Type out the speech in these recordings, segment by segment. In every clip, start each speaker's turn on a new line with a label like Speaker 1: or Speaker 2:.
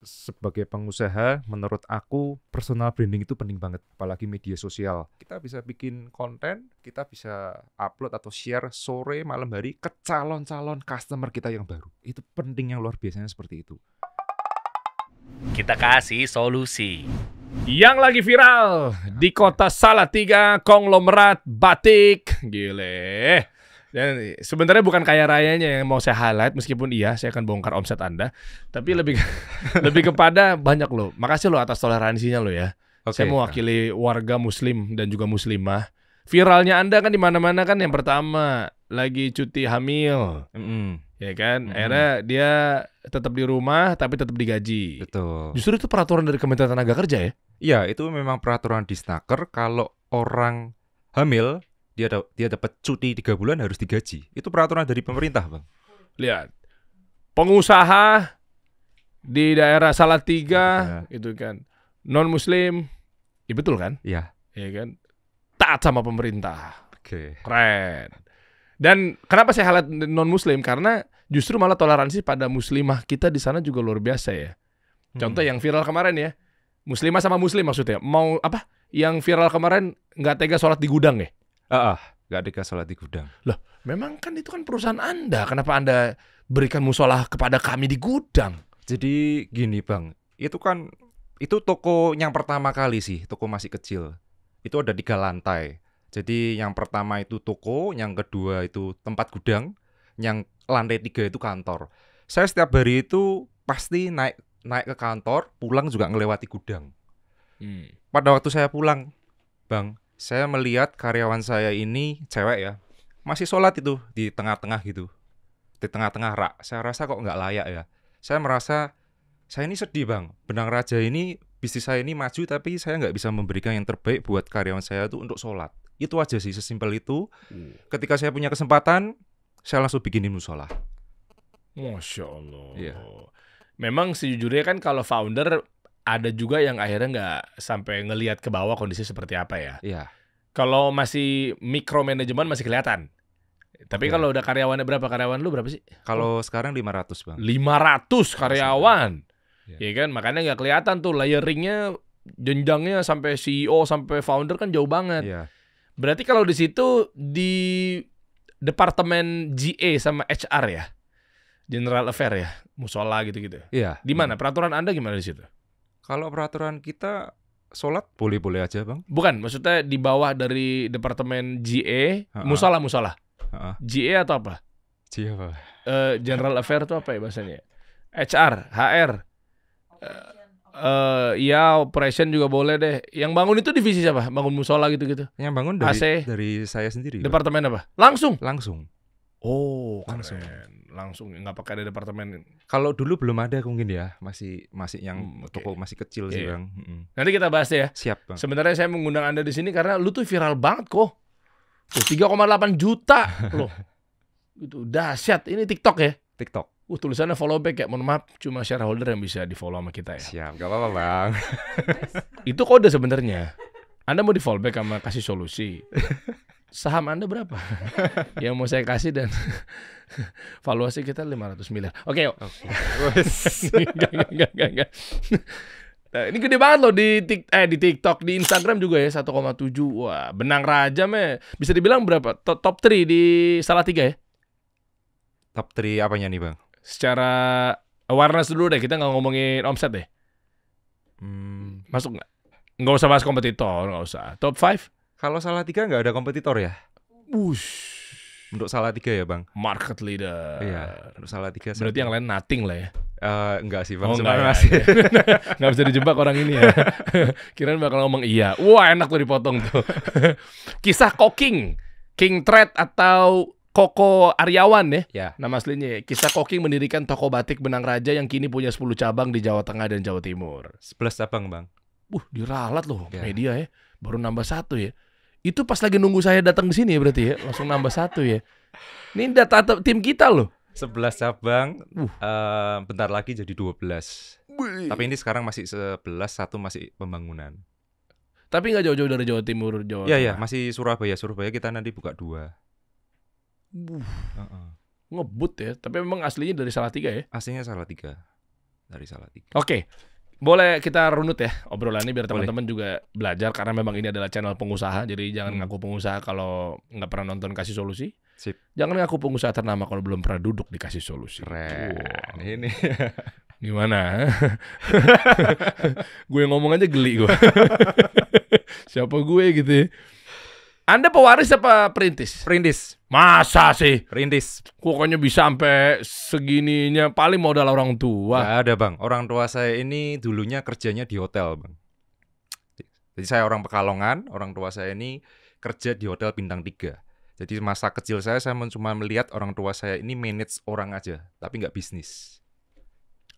Speaker 1: sebagai pengusaha, menurut aku personal branding itu penting banget, apalagi media sosial. Kita bisa bikin konten, kita bisa upload atau share sore malam hari ke calon-calon customer kita yang baru. Itu penting yang luar biasanya seperti itu.
Speaker 2: Kita kasih solusi.
Speaker 3: Yang lagi viral di kota Salatiga, konglomerat batik. Gile. Dan sebenarnya bukan kaya rayanya yang mau saya highlight, meskipun iya saya akan bongkar omset Anda, tapi lebih kepada banyak loh. Makasih loh atas toleransinya loh ya.
Speaker 1: Oke,
Speaker 3: Saya mewakili warga muslim dan juga muslimah. Viralnya Anda kan di mana-mana kan, yang pertama lagi cuti hamil. Ya kan, akhirnya dia tetap di rumah tapi tetap digaji.
Speaker 1: Betul.
Speaker 3: Justru itu peraturan dari Kementerian Tenaga Kerja ya?
Speaker 1: Iya, itu memang peraturan di Snaker, kalau orang hamil dia dapat cuti 3 bulan harus digaji. Itu peraturan dari pemerintah, Bang.
Speaker 3: Lihat, pengusaha di daerah Salatiga itu kan non muslim, ya betul kan?
Speaker 1: Iya.
Speaker 3: Ya kan, taat sama pemerintah.
Speaker 1: Oke.
Speaker 3: Keren. Dan kenapa saya highlight non muslim? Karena justru malah toleransi pada muslimah kita di sana juga luar biasa ya. Contoh yang viral kemarin ya, muslimah sama muslim maksudnya. Mau apa? Yang viral kemarin nggak tega sholat di gudang ya?
Speaker 1: Nggak ada sholat di gudang.
Speaker 3: Loh, memang kan itu kan perusahaan Anda. Kenapa Anda berikan musola kepada kami di gudang?
Speaker 1: Jadi gini, Bang, itu toko yang pertama kali sih, toko masih kecil. Itu ada 3 lantai. Jadi yang pertama itu toko, yang kedua itu tempat gudang, yang lantai 3 itu kantor. Saya setiap hari itu pasti naik ke kantor, pulang juga ngelewati gudang. Pada waktu saya pulang, Bang, saya melihat karyawan saya ini cewek ya, masih sholat itu di tengah-tengah gitu, di tengah-tengah rak. Saya rasa kok nggak layak ya. Saya merasa saya ini sedih, Bang. Benang Raja ini, bisnis saya ini maju, tapi saya nggak bisa memberikan yang terbaik buat karyawan saya itu untuk sholat. Itu aja sih, sesimpel itu. Ketika saya punya kesempatan, saya langsung bikinin musola.
Speaker 3: Masya Allah.
Speaker 1: Iya.
Speaker 3: Memang sejujurnya kan kalau founder ada juga yang akhirnya nggak sampai ngelihat ke bawah kondisi seperti apa ya.
Speaker 1: Iya.
Speaker 3: Kalau masih mikro manajemen masih kelihatan. Tapi kalau udah karyawannya berapa? Karyawan lu berapa sih?
Speaker 1: Kalau sekarang 500, Bang.
Speaker 3: 500 karyawan.
Speaker 1: Iya.
Speaker 3: Ya kan, makanya nggak kelihatan tuh layeringnya, jenjangnya sampai CEO sampai founder kan jauh banget.
Speaker 1: Iya.
Speaker 3: Berarti kalau di situ di departemen GA sama HR ya, General Affair ya, musola gitu-gitu.
Speaker 1: Iya.
Speaker 3: Di mana peraturan Anda gimana di situ?
Speaker 1: Kalau peraturan kita sholat boleh-boleh aja, Bang.
Speaker 3: Bukan, maksudnya di bawah dari departemen GA, musola. GA atau apa?
Speaker 1: Siapa?
Speaker 3: General Affair itu apa ya bahasanya? HR, HR. Ya operation juga boleh deh. Yang bangun itu divisi siapa? Bangun musola gitu-gitu.
Speaker 1: Yang bangun dari saya sendiri, Bang.
Speaker 3: Departemen apa? Langsung. Oh,
Speaker 1: Langsung.
Speaker 3: keren. Langsung, nggak pakai ada departemen.
Speaker 1: Kalau dulu belum ada mungkin ya, masih yang
Speaker 3: Oke.
Speaker 1: toko masih kecil sih,
Speaker 3: Iya.
Speaker 1: Bang.
Speaker 3: Nanti kita bahas ya.
Speaker 1: Siap, Bang.
Speaker 3: Sebenarnya saya mengundang Anda di sini karena lu tuh viral banget kok. Tuh 3,8 juta loh. Itu dahsyat. Ini TikTok ya?
Speaker 1: TikTok.
Speaker 3: Tulisannya follow back ya. Mohon maaf, cuma shareholder yang bisa di-follow sama kita ya.
Speaker 1: Siap, gak apa-apa, Bang.
Speaker 3: Itu kode sebenarnya. Anda mau di-follow back sama kasih solusi. Saham Anda berapa? Yang mau saya kasih dan valuasi kita 500 miliar. Oke, yuk. Enggak. Nah, ini gede banget loh di TikTok, di Instagram juga ya 1,7. Wah, Benang Raja bisa dibilang berapa? Top 3 di Salatiga ya?
Speaker 1: Top 3 apanya nih, Bang?
Speaker 3: Secara awareness dulu deh, kita nggak ngomongin omset deh. Masuk nggak? Nggak usah bahas kompetitor, nggak usah. Top 5?
Speaker 1: Kalau Salatiga nggak ada kompetitor ya?
Speaker 3: Wush.
Speaker 1: Untuk Salatiga ya, Bang?
Speaker 3: Market leader.
Speaker 1: Iya, untuk Salatiga.
Speaker 3: Berarti yang lain nothing lah ya?
Speaker 1: Enggak sih, Bang.
Speaker 3: Enggak,
Speaker 1: Masih.
Speaker 3: Nggak bisa dijebak orang ini ya. Kirain bakal ngomong iya. Wah, enak tuh dipotong tuh. Kisah Koking, King Thread atau Koko Aryawan ya?
Speaker 1: Ya.
Speaker 3: Nama aslinya ya. Kisah Koking mendirikan toko batik Benang Raja yang kini punya 10 cabang di Jawa Tengah dan Jawa Timur.
Speaker 1: 11 cabang, Bang.
Speaker 3: Diralat loh
Speaker 1: Ya.
Speaker 3: media ya. Baru nambah 1 ya. Itu pas lagi nunggu saya datang di sini ya berarti ya. Langsung nambah 1 ya. Ini data tim kita loh.
Speaker 1: 11 cabang, bentar lagi jadi 12. Tapi ini sekarang masih 11, 1 masih pembangunan.
Speaker 3: Tapi nggak jauh-jauh dari Jawa Timur, Jawa
Speaker 1: Iya,
Speaker 3: Tengah.
Speaker 1: masih Surabaya. Surabaya kita nanti buka 2.
Speaker 3: Ngebut ya. Tapi memang aslinya dari Salatiga ya.
Speaker 1: Aslinya Salatiga. dari Salatiga.
Speaker 3: Oke. Boleh kita runut ya obrolannya biar
Speaker 1: Boleh.
Speaker 3: teman-teman juga belajar karena memang ini adalah channel pengusaha. Jadi jangan ngaku pengusaha kalau nggak pernah nonton Kasih Solusi.
Speaker 1: Sip.
Speaker 3: Jangan ngaku pengusaha ternama kalau belum pernah duduk di Kasih Solusi.
Speaker 1: Keren.
Speaker 3: Wow.
Speaker 1: Ini.
Speaker 3: Gimana? Gue ngomong aja geli gue. Siapa gue gitu ya? Anda pewaris apa perintis?
Speaker 1: Perintis.
Speaker 3: Masa sih?
Speaker 1: Perintis.
Speaker 3: Pokoknya bisa sampai segininya, paling modal orang tua.
Speaker 1: Nggak ada bang. Orang tua saya ini dulunya kerjanya di hotel bang. Jadi saya orang Pekalongan. Orang tua saya ini kerja di hotel bintang 3. Jadi masa kecil saya cuma melihat orang tua saya ini manage orang aja, tapi nggak bisnis.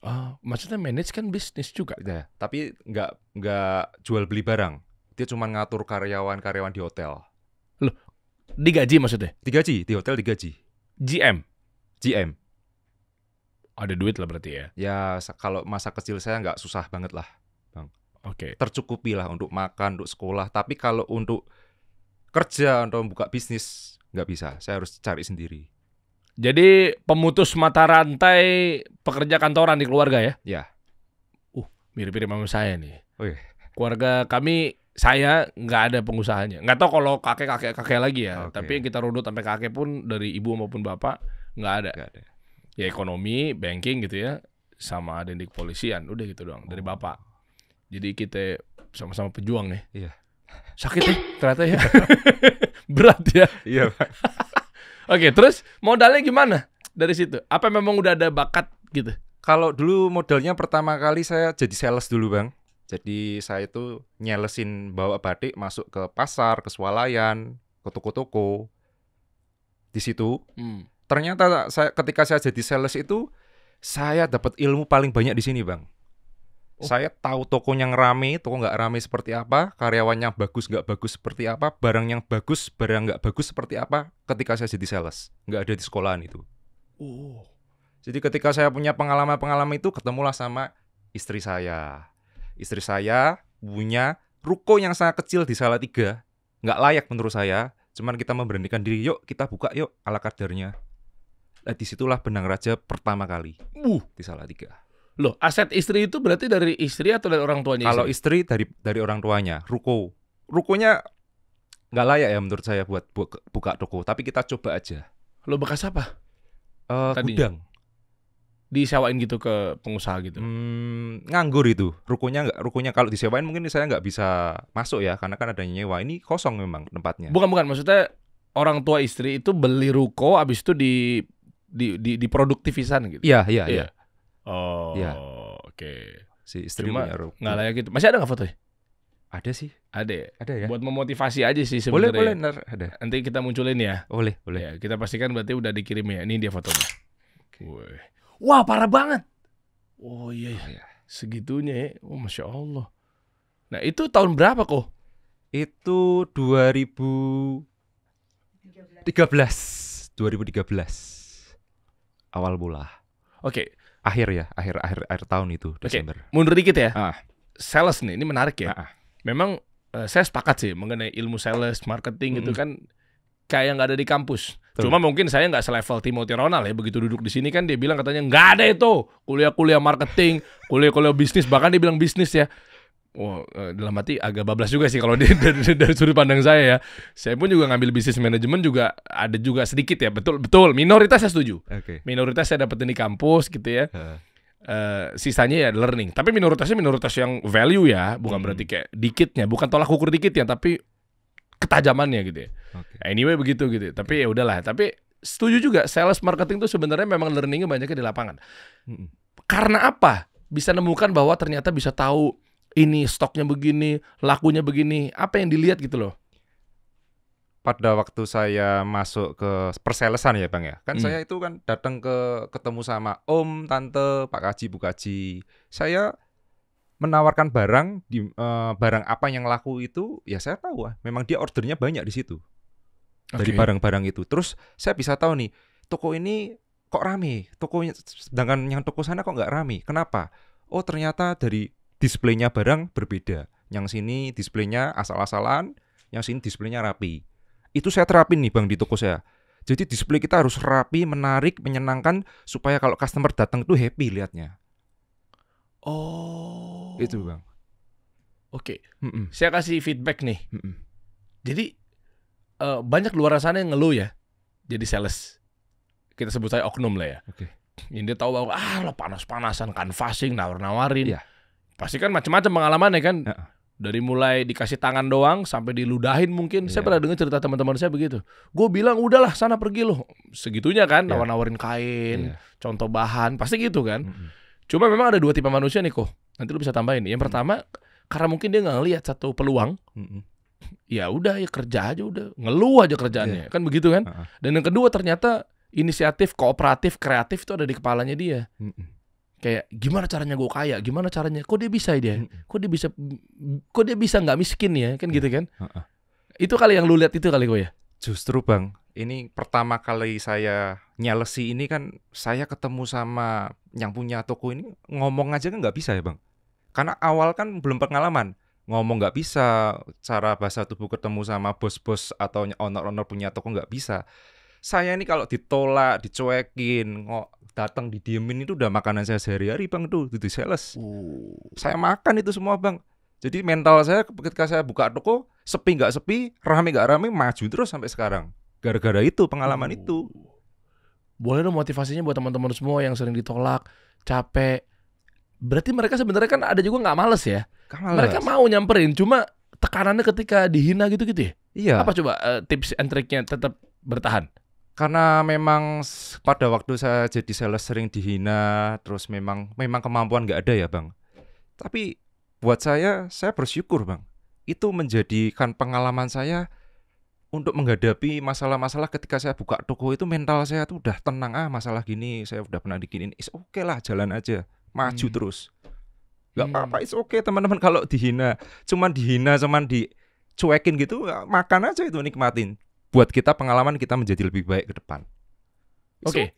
Speaker 3: Oh, maksudnya manage kan bisnis juga.
Speaker 1: Ya, tapi nggak jual beli barang. Dia cuma ngatur karyawan-karyawan di hotel.
Speaker 3: Digaji maksudnya?
Speaker 1: Digaji, di hotel digaji.
Speaker 3: GM.
Speaker 1: GM.
Speaker 3: Ada duit lah berarti ya.
Speaker 1: Ya kalau masa kecil saya nggak susah banget lah.
Speaker 3: Oke.
Speaker 1: Tercukupi lah untuk makan, untuk sekolah. Tapi kalau untuk kerja, untuk buka bisnis, nggak bisa. Saya harus cari sendiri.
Speaker 3: Jadi pemutus mata rantai pekerja kantoran di keluarga ya?
Speaker 1: Ya.
Speaker 3: Mirip-mirip sama saya nih.
Speaker 1: Oh iya.
Speaker 3: Keluarga kami, saya nggak ada pengusahanya. Nggak tahu kalau kakek lagi ya.
Speaker 1: Oke.
Speaker 3: Tapi yang kita runut sampai kakek pun dari ibu maupun bapak nggak ada.
Speaker 1: Nggak ada.
Speaker 3: Ya ekonomi, banking gitu ya, sama ada yang di kepolisian. Udah gitu doang dari bapak. Jadi kita sama-sama pejuang ya.
Speaker 1: Iya.
Speaker 3: Sakit ya ternyata ya. Berat ya.
Speaker 1: Iya, Pak.
Speaker 3: Oke, terus modalnya gimana dari situ? Apa memang udah ada bakat gitu?
Speaker 1: Kalau dulu modalnya pertama kali saya jadi sales dulu, Bang. Jadi saya itu nyelesin bawa batik masuk ke pasar, ke swalayan, ke toko-toko. Di situ ternyata ketika saya jadi sales itu saya dapat ilmu paling banyak di sini, Bang. Saya tahu toko yang rame, toko nggak rame seperti apa, karyawannya bagus nggak bagus seperti apa, barang yang bagus, barang nggak bagus seperti apa. Ketika saya jadi sales, nggak ada di sekolahan itu. Jadi ketika saya punya pengalaman itu, ketemulah sama istri saya. Istri saya punya ruko yang sangat kecil di Salatiga, nggak layak menurut saya. Cuman kita memberanikan diri, yuk kita buka yuk ala kadarnya. Nah, disitulah benang raja pertama kali di Salatiga.
Speaker 3: Loh, aset istri itu berarti dari istri atau dari orang tuanya?
Speaker 1: Kalau istri dari orang tuanya, rukonya nggak layak ya menurut saya buat buka toko. Tapi kita coba aja.
Speaker 3: Lo bekas apa?
Speaker 1: Gudang.
Speaker 3: Disewain gitu ke pengusaha gitu.
Speaker 1: Nganggur itu. Rukonya kalau disewain mungkin saya nggak bisa masuk ya, karena kan ada nyewa. Ini kosong memang tempatnya.
Speaker 3: Bukan, maksudnya orang tua istri itu beli ruko, abis itu diproduktifisan gitu.
Speaker 1: Iya.
Speaker 3: Oh,
Speaker 1: Iya.
Speaker 3: Oke.
Speaker 1: Si istri
Speaker 3: Cuma
Speaker 1: punya ruko.
Speaker 3: nggak layak gitu. Masih ada nggak fotonya?
Speaker 1: Ada sih.
Speaker 3: Ada ya?
Speaker 1: Ada ya.
Speaker 3: Buat memotivasi aja sih
Speaker 1: Boleh,
Speaker 3: sebenarnya.
Speaker 1: ntar ada.
Speaker 3: Nanti kita munculin ya.
Speaker 1: Boleh.
Speaker 3: Ya, kita pastikan berarti udah dikirim ya. Ini dia fotonya. Wih. Wah, parah banget. Oh iya. Segitunya ya. Oh, Masya Allah. Nah, itu tahun berapa kok?
Speaker 1: Itu 2013. Awal mula.
Speaker 3: Oke.
Speaker 1: Akhir tahun itu, Desember.
Speaker 3: Mundur dikit ya.
Speaker 1: Ah.
Speaker 3: Sales nih, ini menarik ya. Memang saya sepakat sih mengenai ilmu sales, marketing itu kan kayak nggak ada di kampus.
Speaker 1: Betul.
Speaker 3: Cuma mungkin saya nggak selevel Timothy Ronald ya. Begitu duduk di sini kan dia bilang katanya nggak ada itu kuliah marketing, kuliah bisnis, bahkan dia bilang bisnis ya. Oh, dalam hati agak bablas juga sih kalau dari sudut pandang saya ya. Saya pun juga ngambil bisnis manajemen juga ada juga sedikit ya. Betul. Minoritas saya setuju.
Speaker 1: Oke.
Speaker 3: Minoritas saya dapetin di kampus gitu ya. Sisanya ya learning. Tapi minoritas yang value ya, bukan berarti kayak dikitnya, bukan tolak ukur dikit ya, tapi ketajamannya gitu ya.
Speaker 1: Okay.
Speaker 3: Anyway begitu gitu. Tapi ya udahlah. Tapi setuju juga sales marketing tuh sebenarnya memang learningnya banyaknya di lapangan. Karena apa? Bisa nemukan bahwa ternyata bisa tahu ini stoknya begini, lakunya begini. Apa yang dilihat gitu loh?
Speaker 1: Pada waktu saya masuk ke perselesan ya Bang ya. Kan saya itu kan datang ketemu sama Om, Tante, Pak Kaji, Bu Kaji. Saya menawarkan barang barang apa yang laku itu ya saya tahu memang dia ordernya banyak di situ. Dari barang-barang itu. Terus saya bisa tahu nih, toko ini kok rame, sedangkan yang toko sana kok nggak rame. Kenapa? Oh ternyata dari displaynya barang berbeda. Yang sini displaynya asal-asalan, yang sini displaynya rapi. Itu saya terapin nih Bang di toko saya. Jadi display kita harus rapi, menarik, menyenangkan supaya kalau customer datang tuh happy lihatnya.
Speaker 3: Oh.
Speaker 1: Itu Bang.
Speaker 3: Oke.
Speaker 1: Mm-mm.
Speaker 3: Saya kasih feedback nih.
Speaker 1: Mm-mm.
Speaker 3: Jadi banyak luar sana yang ngeluh ya. Jadi sales. Kita sebut saya oknum lah ya.
Speaker 1: Oke.
Speaker 3: Yang dia tahu bahwa lo panas-panasan, canvassing, nawar-nawarin.
Speaker 1: Iya.
Speaker 3: Pasti kan macam-macam pengalamannya kan.
Speaker 1: Heeh.
Speaker 3: Dari mulai dikasih tangan doang sampai diludahin mungkin. Saya
Speaker 1: Iya.
Speaker 3: pernah dengar cerita teman-teman saya begitu. Gue bilang udahlah sana pergi lo. Segitunya kan,
Speaker 1: Iya.
Speaker 3: nawar-nawarin kain,
Speaker 1: Iya.
Speaker 3: contoh bahan, pasti gitu kan.
Speaker 1: Mm-mm.
Speaker 3: Cuma memang ada 2 tipe manusia nih kok. Nanti lu bisa tambahin. Yang pertama, karena mungkin dia nggak ngelihat satu peluang.
Speaker 1: Mm-mm.
Speaker 3: Ya udah ya kerja aja udah. Ngeluh aja kerjaannya. Kan begitu kan.
Speaker 1: Heeh.
Speaker 3: Dan yang kedua ternyata inisiatif, kooperatif, kreatif itu ada di kepalanya dia.
Speaker 1: Mm-mm.
Speaker 3: Kayak gimana caranya gue kaya, gimana caranya, kok dia bisa dia,
Speaker 1: Mm-mm.
Speaker 3: kok dia bisa nggak miskin ya, kan gitu kan.
Speaker 1: Heeh.
Speaker 3: Itu kali yang lu lihat itu kali gue ya.
Speaker 1: Justru Bang, ini pertama kali saya nyalesi ini kan saya ketemu sama yang punya toko ini ngomong aja kan nggak bisa ya Bang. Karena awal kan belum pengalaman. Ngomong nggak bisa, cara bahasa tubuh ketemu sama bos-bos atau owner-owner punya toko nggak bisa. Saya ini kalau ditolak, dicuekin, datang didiemin itu udah makanan saya sehari-hari Bang tuh, itu sales. Saya makan itu semua Bang. Jadi mental saya ketika saya buka toko, sepi nggak sepi, rame nggak rame, maju terus sampai sekarang. Gara-gara itu, pengalaman itu.
Speaker 3: Boleh dong motivasinya buat teman-teman semua yang sering ditolak, capek. Berarti mereka sebenarnya kan ada juga nggak males ya. Mereka mau nyamperin, cuma tekanannya ketika dihina gitu-gitu ya.
Speaker 1: Iya.
Speaker 3: Apa coba tips and triknya tetap bertahan?
Speaker 1: Karena memang pada waktu saya jadi sales sering dihina, terus memang kemampuan nggak ada ya Bang. Tapi buat saya bersyukur Bang. Itu menjadikan pengalaman saya untuk menghadapi masalah-masalah ketika saya buka toko itu mental saya tuh udah tenang. Masalah gini saya udah pernah diginiin, is oke lah, jalan aja, maju terus. Gak apa-apa, is oke teman-teman kalau dihina. Cuman dicuekin gitu, makan aja itu, nikmatin. Buat kita pengalaman kita menjadi lebih baik ke depan.
Speaker 3: Oke.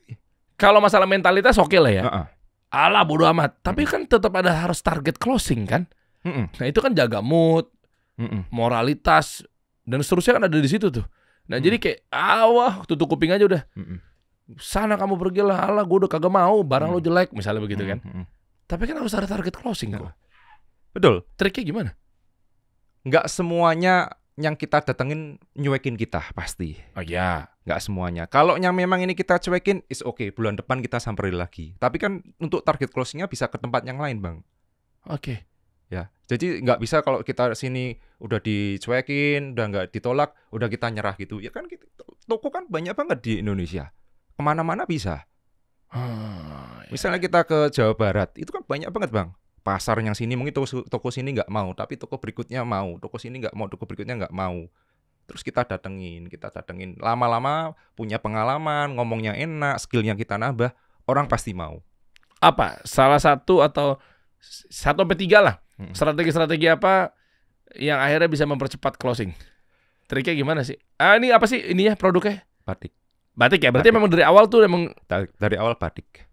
Speaker 3: Kalau masalah mentalitas oke lah ya.
Speaker 1: Heeh.
Speaker 3: Alah bodo amat. Tapi kan tetap ada harus target closing kan.
Speaker 1: Mm-mm.
Speaker 3: Nah itu kan jaga mood,
Speaker 1: Mm-mm.
Speaker 3: moralitas dan seterusnya kan ada di situ tuh. Nah jadi kayak wah tutup kuping aja udah.
Speaker 1: Mm-mm.
Speaker 3: Sana kamu pergilah, alah gue udah kagak mau, barang lo jelek misalnya begitu kan.
Speaker 1: Mm-mm.
Speaker 3: Tapi kan harus ada target closing kok.
Speaker 1: Betul.
Speaker 3: Triknya gimana?
Speaker 1: Nggak semuanya yang kita datengin nyuekin kita pasti.
Speaker 3: Oh ya.
Speaker 1: Nggak semuanya. Kalau yang memang ini kita cuekin, is oke. Bulan depan kita samperin lagi. Tapi kan untuk target closingnya bisa ke tempat yang lain Bang.
Speaker 3: Oke.
Speaker 1: Ya, jadi nggak bisa kalau kita sini udah dicuekin, udah nggak ditolak, udah kita nyerah gitu. Ya kan toko kan banyak banget di Indonesia. Kemana-mana bisa. Misalnya kita ke Jawa Barat, itu kan banyak banget Bang. Pasar yang sini mungkin toko sini nggak mau, tapi toko berikutnya mau. Toko sini nggak mau, toko berikutnya nggak mau. Terus kita datengin. Lama-lama punya pengalaman, ngomongnya enak, skillnya kita nambah, orang pasti mau.
Speaker 3: Apa? Salah satu atau 1-3 lah. Strategi-strategi apa yang akhirnya bisa mempercepat closing? Triknya gimana sih? Ini apa sih ininya produknya? Batik ya? Berarti memang dari awal tuh memang
Speaker 1: dari awal batik.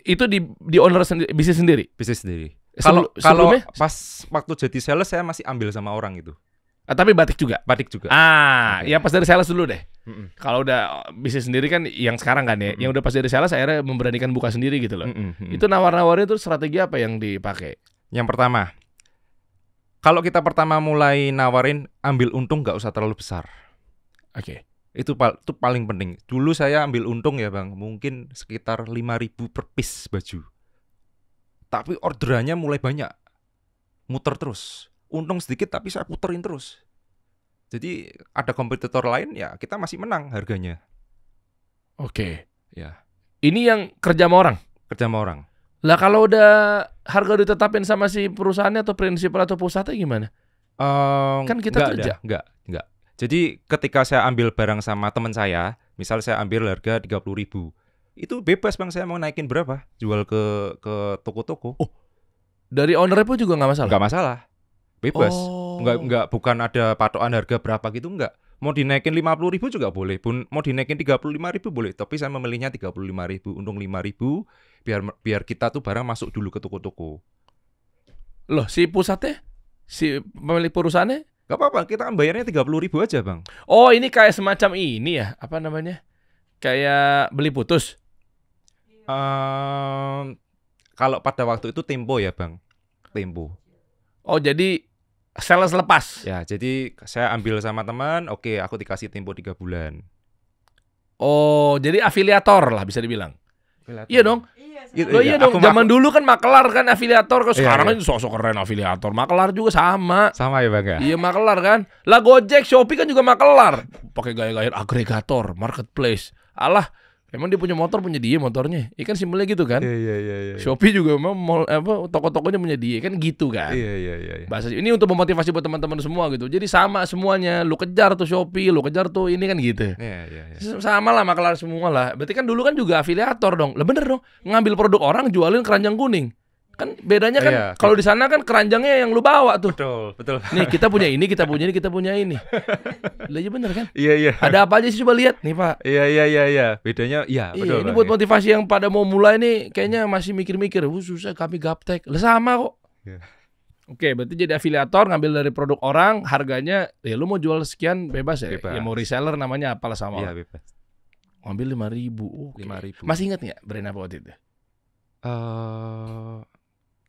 Speaker 3: Itu di owner bisnis sendiri. Kalau
Speaker 1: Sebelumnya? Pas waktu jadi sales saya masih ambil sama orang itu.
Speaker 3: Tapi batik juga.
Speaker 1: Okay.
Speaker 3: Ya pas dari sales dulu deh. Kalau udah bisnis sendiri kan yang sekarang kan ya, yang udah pas dari sales akhirnya memberanikan buka sendiri gitu loh. Itu nawar-nawarin itu strategi apa yang dipakai?
Speaker 1: Yang pertama, kalau kita pertama mulai nawarin ambil untung nggak usah terlalu besar.
Speaker 3: Oke.
Speaker 1: Itu paling penting. Dulu saya ambil untung ya Bang, mungkin sekitar 5.000 per piece baju. Tapi orderannya mulai banyak. Muter terus. Untung sedikit tapi saya puterin terus. Jadi ada kompetitor lain ya kita masih menang harganya.
Speaker 3: Oke.
Speaker 1: Ya.
Speaker 3: Ini yang kerja sama orang?
Speaker 1: Kerja sama orang.
Speaker 3: Lah kalau udah harga ditetapin sama si perusahaannya atau prinsipal atau pusatnya gimana? Kan kita kerja.
Speaker 1: Enggak. Jadi ketika saya ambil barang sama teman saya, misal saya ambil harga 30.000, itu bebas Bang saya mau naikin berapa, jual ke toko-toko.
Speaker 3: Oh, dari owner pun juga nggak masalah?
Speaker 1: Nggak masalah, bebas.
Speaker 3: Oh.
Speaker 1: Nggak, bukan ada patokan harga berapa gitu, nggak. Mau dinaikin 50.000 juga boleh, mau dinaikin 35.000 boleh. Tapi saya memilihnya 35.000, untung 5.000, biar kita tuh barang masuk dulu ke toko-toko.
Speaker 3: Loh, si pusatnya, si pemilik perusahaannya?
Speaker 1: Gak apa-apa, kita kan bayarnya 30.000 aja Bang.
Speaker 3: Oh, ini kayak semacam ini ya, apa namanya? Kayak beli putus.
Speaker 1: Kalau pada waktu itu Tempo ya Bang, Tempo.
Speaker 3: Oh, jadi sales lepas.
Speaker 1: Ya, jadi saya ambil sama teman, oke aku dikasih Tempo 3 bulan.
Speaker 3: Oh, jadi afiliator lah bisa dibilang. Iya dong.
Speaker 1: Gitu,
Speaker 3: Loh, iya dong.
Speaker 1: aku
Speaker 3: Zaman dulu kan makelar kan afiliator, kok
Speaker 1: Iya,
Speaker 3: sekarang
Speaker 1: iya.
Speaker 3: kan sosok keren afiliator. Makelar juga sama.
Speaker 1: Sama ya Bang ya?
Speaker 3: Iya makelar kan. Lah Gojek, Shopee kan juga makelar. Pakai gaya-gaya agregator, marketplace. Alah, emang dia punya motor, punya dia motornya. Iya kan simpelnya gitu kan.
Speaker 1: Iya.
Speaker 3: Shopee juga memang toko-tokonya punya dia kan gitu kan.
Speaker 1: Iya.
Speaker 3: Bahasa ini untuk memotivasi buat teman-teman semua gitu. Jadi sama semuanya. Lu kejar tuh Shopee, lu kejar tuh ini kan gitu.
Speaker 1: Iya.
Speaker 3: Sama lah makelar semua lah. Berarti kan dulu kan juga afiliator dong. Lah bener dong. Ngambil produk orang jualin keranjang kuning. Kan bedanya kan
Speaker 1: Iya,
Speaker 3: kalau di sana kan keranjangnya yang lu bawa tuh.
Speaker 1: Betul.
Speaker 3: Nih kita punya ini, kita punya ini, kita punya ini. Lah iya bener kan?
Speaker 1: Iya.
Speaker 3: Ada apa aja sih coba lihat nih Pak.
Speaker 1: Iya. Bedanya
Speaker 3: Iya,
Speaker 1: betul.
Speaker 3: ini
Speaker 1: Bang,
Speaker 3: buat
Speaker 1: ya.
Speaker 3: motivasi yang pada mau mulai nih kayaknya masih mikir-mikir. Susah kami gaptek. Lah sama kok.
Speaker 1: Iya.
Speaker 3: Oke, berarti jadi afiliator ngambil dari produk orang, harganya ya lu mau jual sekian bebas ya.
Speaker 1: Bebas.
Speaker 3: Ya mau reseller namanya apalah sama.
Speaker 1: Iya, bebas.
Speaker 3: Ngambil 5.000. Oke.
Speaker 1: 5.000.
Speaker 3: Masih ingat nggak brand apa waktu itu?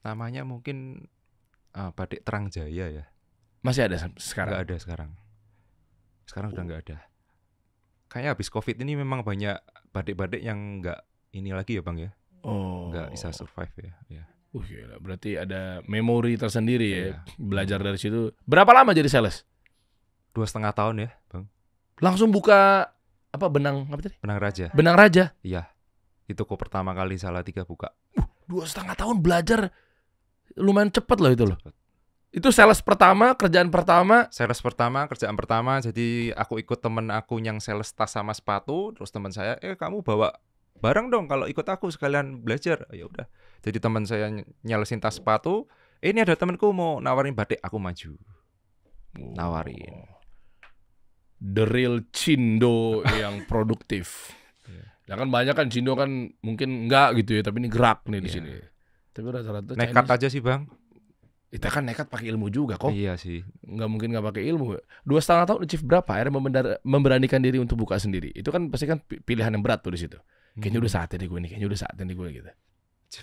Speaker 1: Namanya mungkin Batik Terang Jaya ya.
Speaker 3: Masih ada sekarang?
Speaker 1: Nggak ada sekarang. Sekarang udah nggak ada. Kayaknya habis Covid ini memang banyak batik-batik yang nggak ini lagi ya Bang ya.
Speaker 3: Oh.
Speaker 1: Nggak bisa survive ya. Ya.
Speaker 3: Gila. Berarti ada memori tersendiri ya.
Speaker 1: Iya.
Speaker 3: Belajar dari situ. Berapa lama jadi sales?
Speaker 1: 2,5 tahun ya Bang.
Speaker 3: Langsung buka apa benang apa tadi?
Speaker 1: Benang Raja.
Speaker 3: Benang Raja.
Speaker 1: Iya. Itu toko pertama kali Salatiga buka.
Speaker 3: 2,5 tahun belajar lumayan cepet loh itu loh.
Speaker 1: Cepet.
Speaker 3: Itu sales pertama, kerjaan pertama.
Speaker 1: Sales pertama, kerjaan pertama. Jadi aku ikut temen aku yang sales tas sama sepatu. Terus teman saya, kamu bawa barang dong kalau ikut aku sekalian belajar. Ya udah. Jadi teman saya nyelesin tas sepatu. Ini ada temanku mau nawarin batik, aku maju. Nawarin.
Speaker 3: The real Cindo yang produktif.
Speaker 1: Iya.
Speaker 3: Ya kan banyak kan Cindo kan mungkin enggak gitu ya, tapi ini gerak nih di
Speaker 1: Iya.
Speaker 3: sini. Tapi rata-rata
Speaker 1: Nekat
Speaker 3: Chinese-
Speaker 1: aja sih Bang.
Speaker 3: Kita kan nekat pakai ilmu juga kok.
Speaker 1: Iya sih.
Speaker 3: Nggak mungkin nggak pakai ilmu. 2,5 tahun achieve berapa? Akhirnya memberanikan diri untuk buka sendiri. Itu kan pasti kan pilihan yang berat tuh di situ. Kayaknya udah saatnya gue nih. Kayaknya udah saatnya nih gue gitu.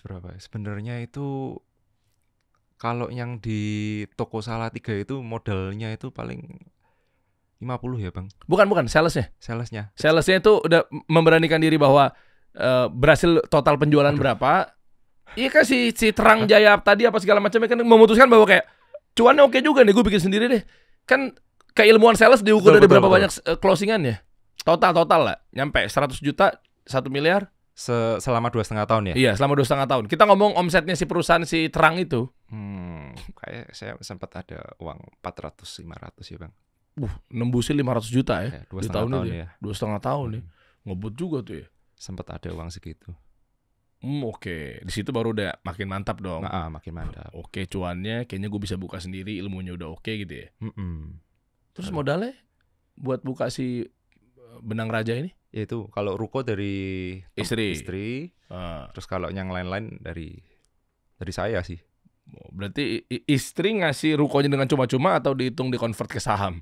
Speaker 1: Berapa? Sebenarnya itu kalau yang di toko Salatiga itu modalnya itu paling 50 ya Bang.
Speaker 3: Bukan salesnya.
Speaker 1: Salesnya.
Speaker 3: Salesnya itu udah memberanikan diri bahwa berhasil total penjualan berapa. Iya kan si Terang Jaya tadi apa segala macamnya kan memutuskan bahwa kayak cuannya oke juga nih gue bikin sendiri deh. Kan keilmuan sales diukur dari berapa banyak closingannya. Total lah. Nyampe 100 juta, 1 miliar.
Speaker 1: Selama 2,5 tahun ya?
Speaker 3: Iya, selama 2,5 tahun. Kita ngomong omsetnya si perusahaan si Terang itu.
Speaker 1: Kayak saya sempat ada uang 400-500 ya Bang.
Speaker 3: Nembusin 500 juta ya.
Speaker 1: 2,5
Speaker 3: Di tahun
Speaker 1: tahun
Speaker 3: itu
Speaker 1: ya.
Speaker 3: 2,5 tahun nih. Ngebut juga tuh ya.
Speaker 1: Sempat ada uang segitu.
Speaker 3: Oke. Di situ baru udah makin mantap dong.
Speaker 1: Makin mantap.
Speaker 3: Oke, cuannya kayaknya gue bisa buka sendiri, ilmunya udah oke gitu ya. Terus modalnya buat buka si Benang Raja ini?
Speaker 1: Yaitu kalau ruko dari
Speaker 3: Istri.
Speaker 1: Terus kalau yang lain-lain dari saya sih.
Speaker 3: Berarti istri ngasih rukonya dengan cuma-cuma atau dihitung dikonvert ke saham?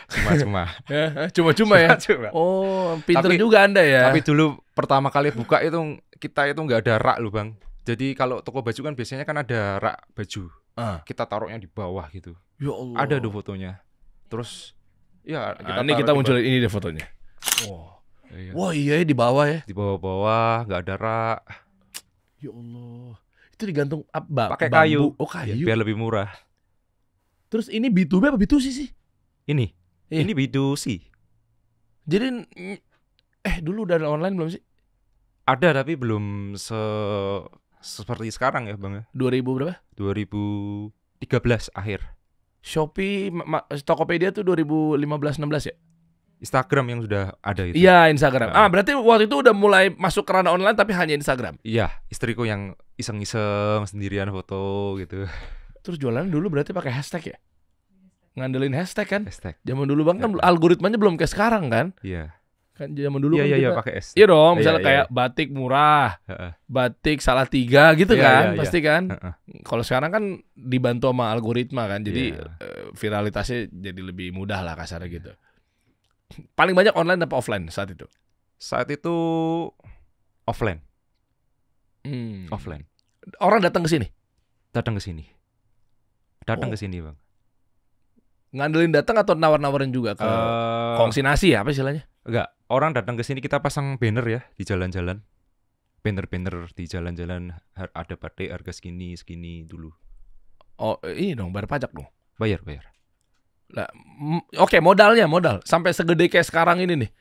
Speaker 1: Cuma-cuma.
Speaker 3: Ya, cuma-cuma ya?
Speaker 1: Cuma.
Speaker 3: Oh, pinter
Speaker 1: Tapi-
Speaker 3: juga Anda ya.
Speaker 1: Tapi dulu pertama kali buka itu kita itu nggak ada rak loh Bang. Jadi kalau toko baju kan biasanya kan ada rak baju.
Speaker 3: Kita
Speaker 1: Taruhnya di bawah gitu.
Speaker 3: Ya Allah.
Speaker 1: Ada tuh fotonya. Terus ya
Speaker 3: Ini kita munculin ini deh fotonya.
Speaker 1: Iya.
Speaker 3: Wah iya ya di bawah ya.
Speaker 1: Di bawah-bawah nggak ada rak.
Speaker 3: Ya Allah. Itu digantung apa?
Speaker 1: Pakai kayu.
Speaker 3: Oh kayu.
Speaker 1: Biar lebih murah.
Speaker 3: Terus ini B2B apa B2C sih?
Speaker 1: Ini.
Speaker 3: Iya.
Speaker 1: Ini B2C.
Speaker 3: Jadi dulu udah ada online belum sih?
Speaker 1: Ada tapi belum seperti sekarang ya Bang ya.
Speaker 3: 2000 berapa?
Speaker 1: 2013 akhir.
Speaker 3: Shopee, Tokopedia tuh 2015-16 ya?
Speaker 1: Instagram yang sudah ada itu.
Speaker 3: Iya Instagram. Berarti waktu itu udah mulai masuk ke ranah online tapi hanya Instagram.
Speaker 1: Iya, istriku yang iseng-iseng sendirian foto gitu.
Speaker 3: Terus jualan dulu berarti pakai hashtag ya? Ngandelin hashtag kan?
Speaker 1: Hashtag.
Speaker 3: Zaman dulu Bang kan
Speaker 1: Ya.
Speaker 3: algoritmanya belum kayak sekarang kan?
Speaker 1: Iya.
Speaker 3: Kan zaman dulu
Speaker 1: Iya
Speaker 3: kan
Speaker 1: iya iya
Speaker 3: kita
Speaker 1: pakai hashtag.
Speaker 3: iya dong, misalnya
Speaker 1: Iya,
Speaker 3: kayak batik murah,
Speaker 1: Heeh.
Speaker 3: batik Salatiga gitu
Speaker 1: Iya,
Speaker 3: kan,
Speaker 1: iya, iya.
Speaker 3: pasti kan.
Speaker 1: Heeh.
Speaker 3: Kalau sekarang kan dibantu sama algoritma kan, jadi
Speaker 1: Iya.
Speaker 3: viralitasnya jadi lebih mudah lah kasarnya gitu. Paling banyak online apa offline saat itu?
Speaker 1: Saat itu offline. offline.
Speaker 3: Orang datang ke sini,
Speaker 1: Datang ke sini. Datang
Speaker 3: Oh.
Speaker 1: ke sini, Bang.
Speaker 3: ngandelin datang atau nawar-nawarin juga ke kongsi nasi ya apa istilahnya?
Speaker 1: Enggak, orang datang ke sini kita pasang banner ya di jalan-jalan. Banner-banner di jalan-jalan ada batik harga segini dulu.
Speaker 3: Oh, ini dong bayar pajak dong.
Speaker 1: Bayar.
Speaker 3: Lah, oke, modal sampai segede kayak sekarang ini nih.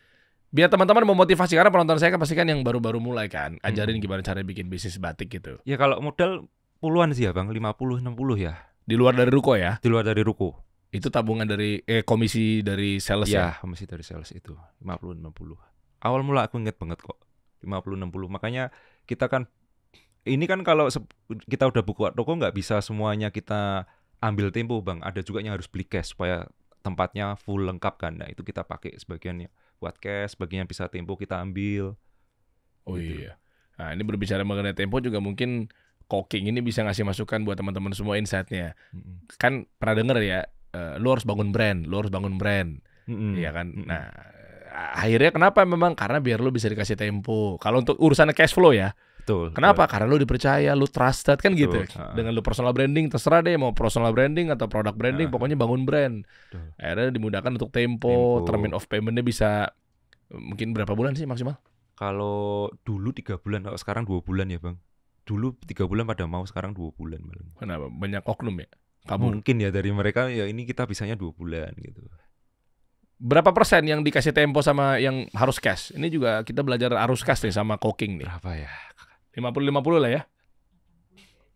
Speaker 3: Biar teman-teman memotivasi karena penonton saya kan pasti kan yang baru-baru mulai kan, ajarin gimana cara bikin bisnis batik gitu.
Speaker 1: Ya kalau modal puluhan sih ya, Bang, 50 60 ya.
Speaker 3: Di luar dari ruko ya.
Speaker 1: Di luar dari ruko.
Speaker 3: Itu tabungan dari komisi dari sales ya.
Speaker 1: Ya, komisi dari sales itu 50 60. Awal mula aku inget banget kok. 50 60. Makanya kita kan ini kan kalau kita udah buka toko nggak bisa semuanya kita ambil tempo, Bang. Ada juga yang harus beli cash supaya tempatnya full lengkap kan. Nah, itu kita pakai sebagiannya buat cash, sebagian bisa tempo kita ambil.
Speaker 3: Oh
Speaker 1: Gitu.
Speaker 3: iya. Nah, ini berbicara mengenai tempo juga mungkin Koking ini bisa ngasih masukan buat teman-teman semua insight-nya. Kan pernah denger ya, lu harus bangun brand, iya kan. Nah, akhirnya kenapa memang karena biar lu bisa dikasih tempo. Kalau untuk urusan cash flow ya,
Speaker 1: Betul.
Speaker 3: kenapa? Karena lu dipercaya, lu trusted kan gitu.
Speaker 1: Betul.
Speaker 3: Dengan lu personal branding terserah deh mau personal branding atau product branding, pokoknya bangun brand.
Speaker 1: Betul.
Speaker 3: Akhirnya dimudahkan untuk tempo. Termin of payment-nya bisa mungkin berapa bulan sih maksimal?
Speaker 1: Kalau dulu 3 bulan, kalau sekarang 2 bulan ya, Bang. Dulu 3 bulan pada mau, sekarang 2 bulan malah.
Speaker 3: Kenapa? Banyak oknum ya? Kabur.
Speaker 1: Mungkin ya dari mereka ya ini kita bisanya 2 bulan gitu.
Speaker 3: Berapa persen yang dikasih tempo sama yang harus cash? Ini juga kita belajar arus cash nih sama Koking nih.
Speaker 1: Berapa ya?
Speaker 3: 50-50 lah ya.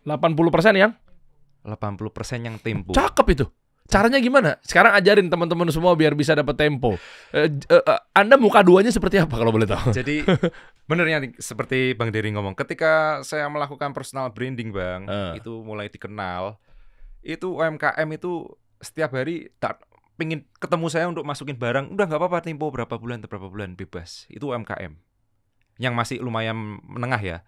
Speaker 3: 80% yang
Speaker 1: 80% yang tempo.
Speaker 3: cakep itu. Caranya gimana? Sekarang ajarin teman-teman semua biar bisa dapat tempo. Anda muka duanya seperti apa kalau boleh tahu?
Speaker 1: Jadi benernya seperti Bang Dery ngomong, ketika saya melakukan personal branding, Bang, itu mulai dikenal. Itu UMKM itu setiap hari pingin ketemu saya untuk masukin barang, udah nggak apa-apa tempo berapa bulan bebas. Itu UMKM yang masih lumayan menengah ya.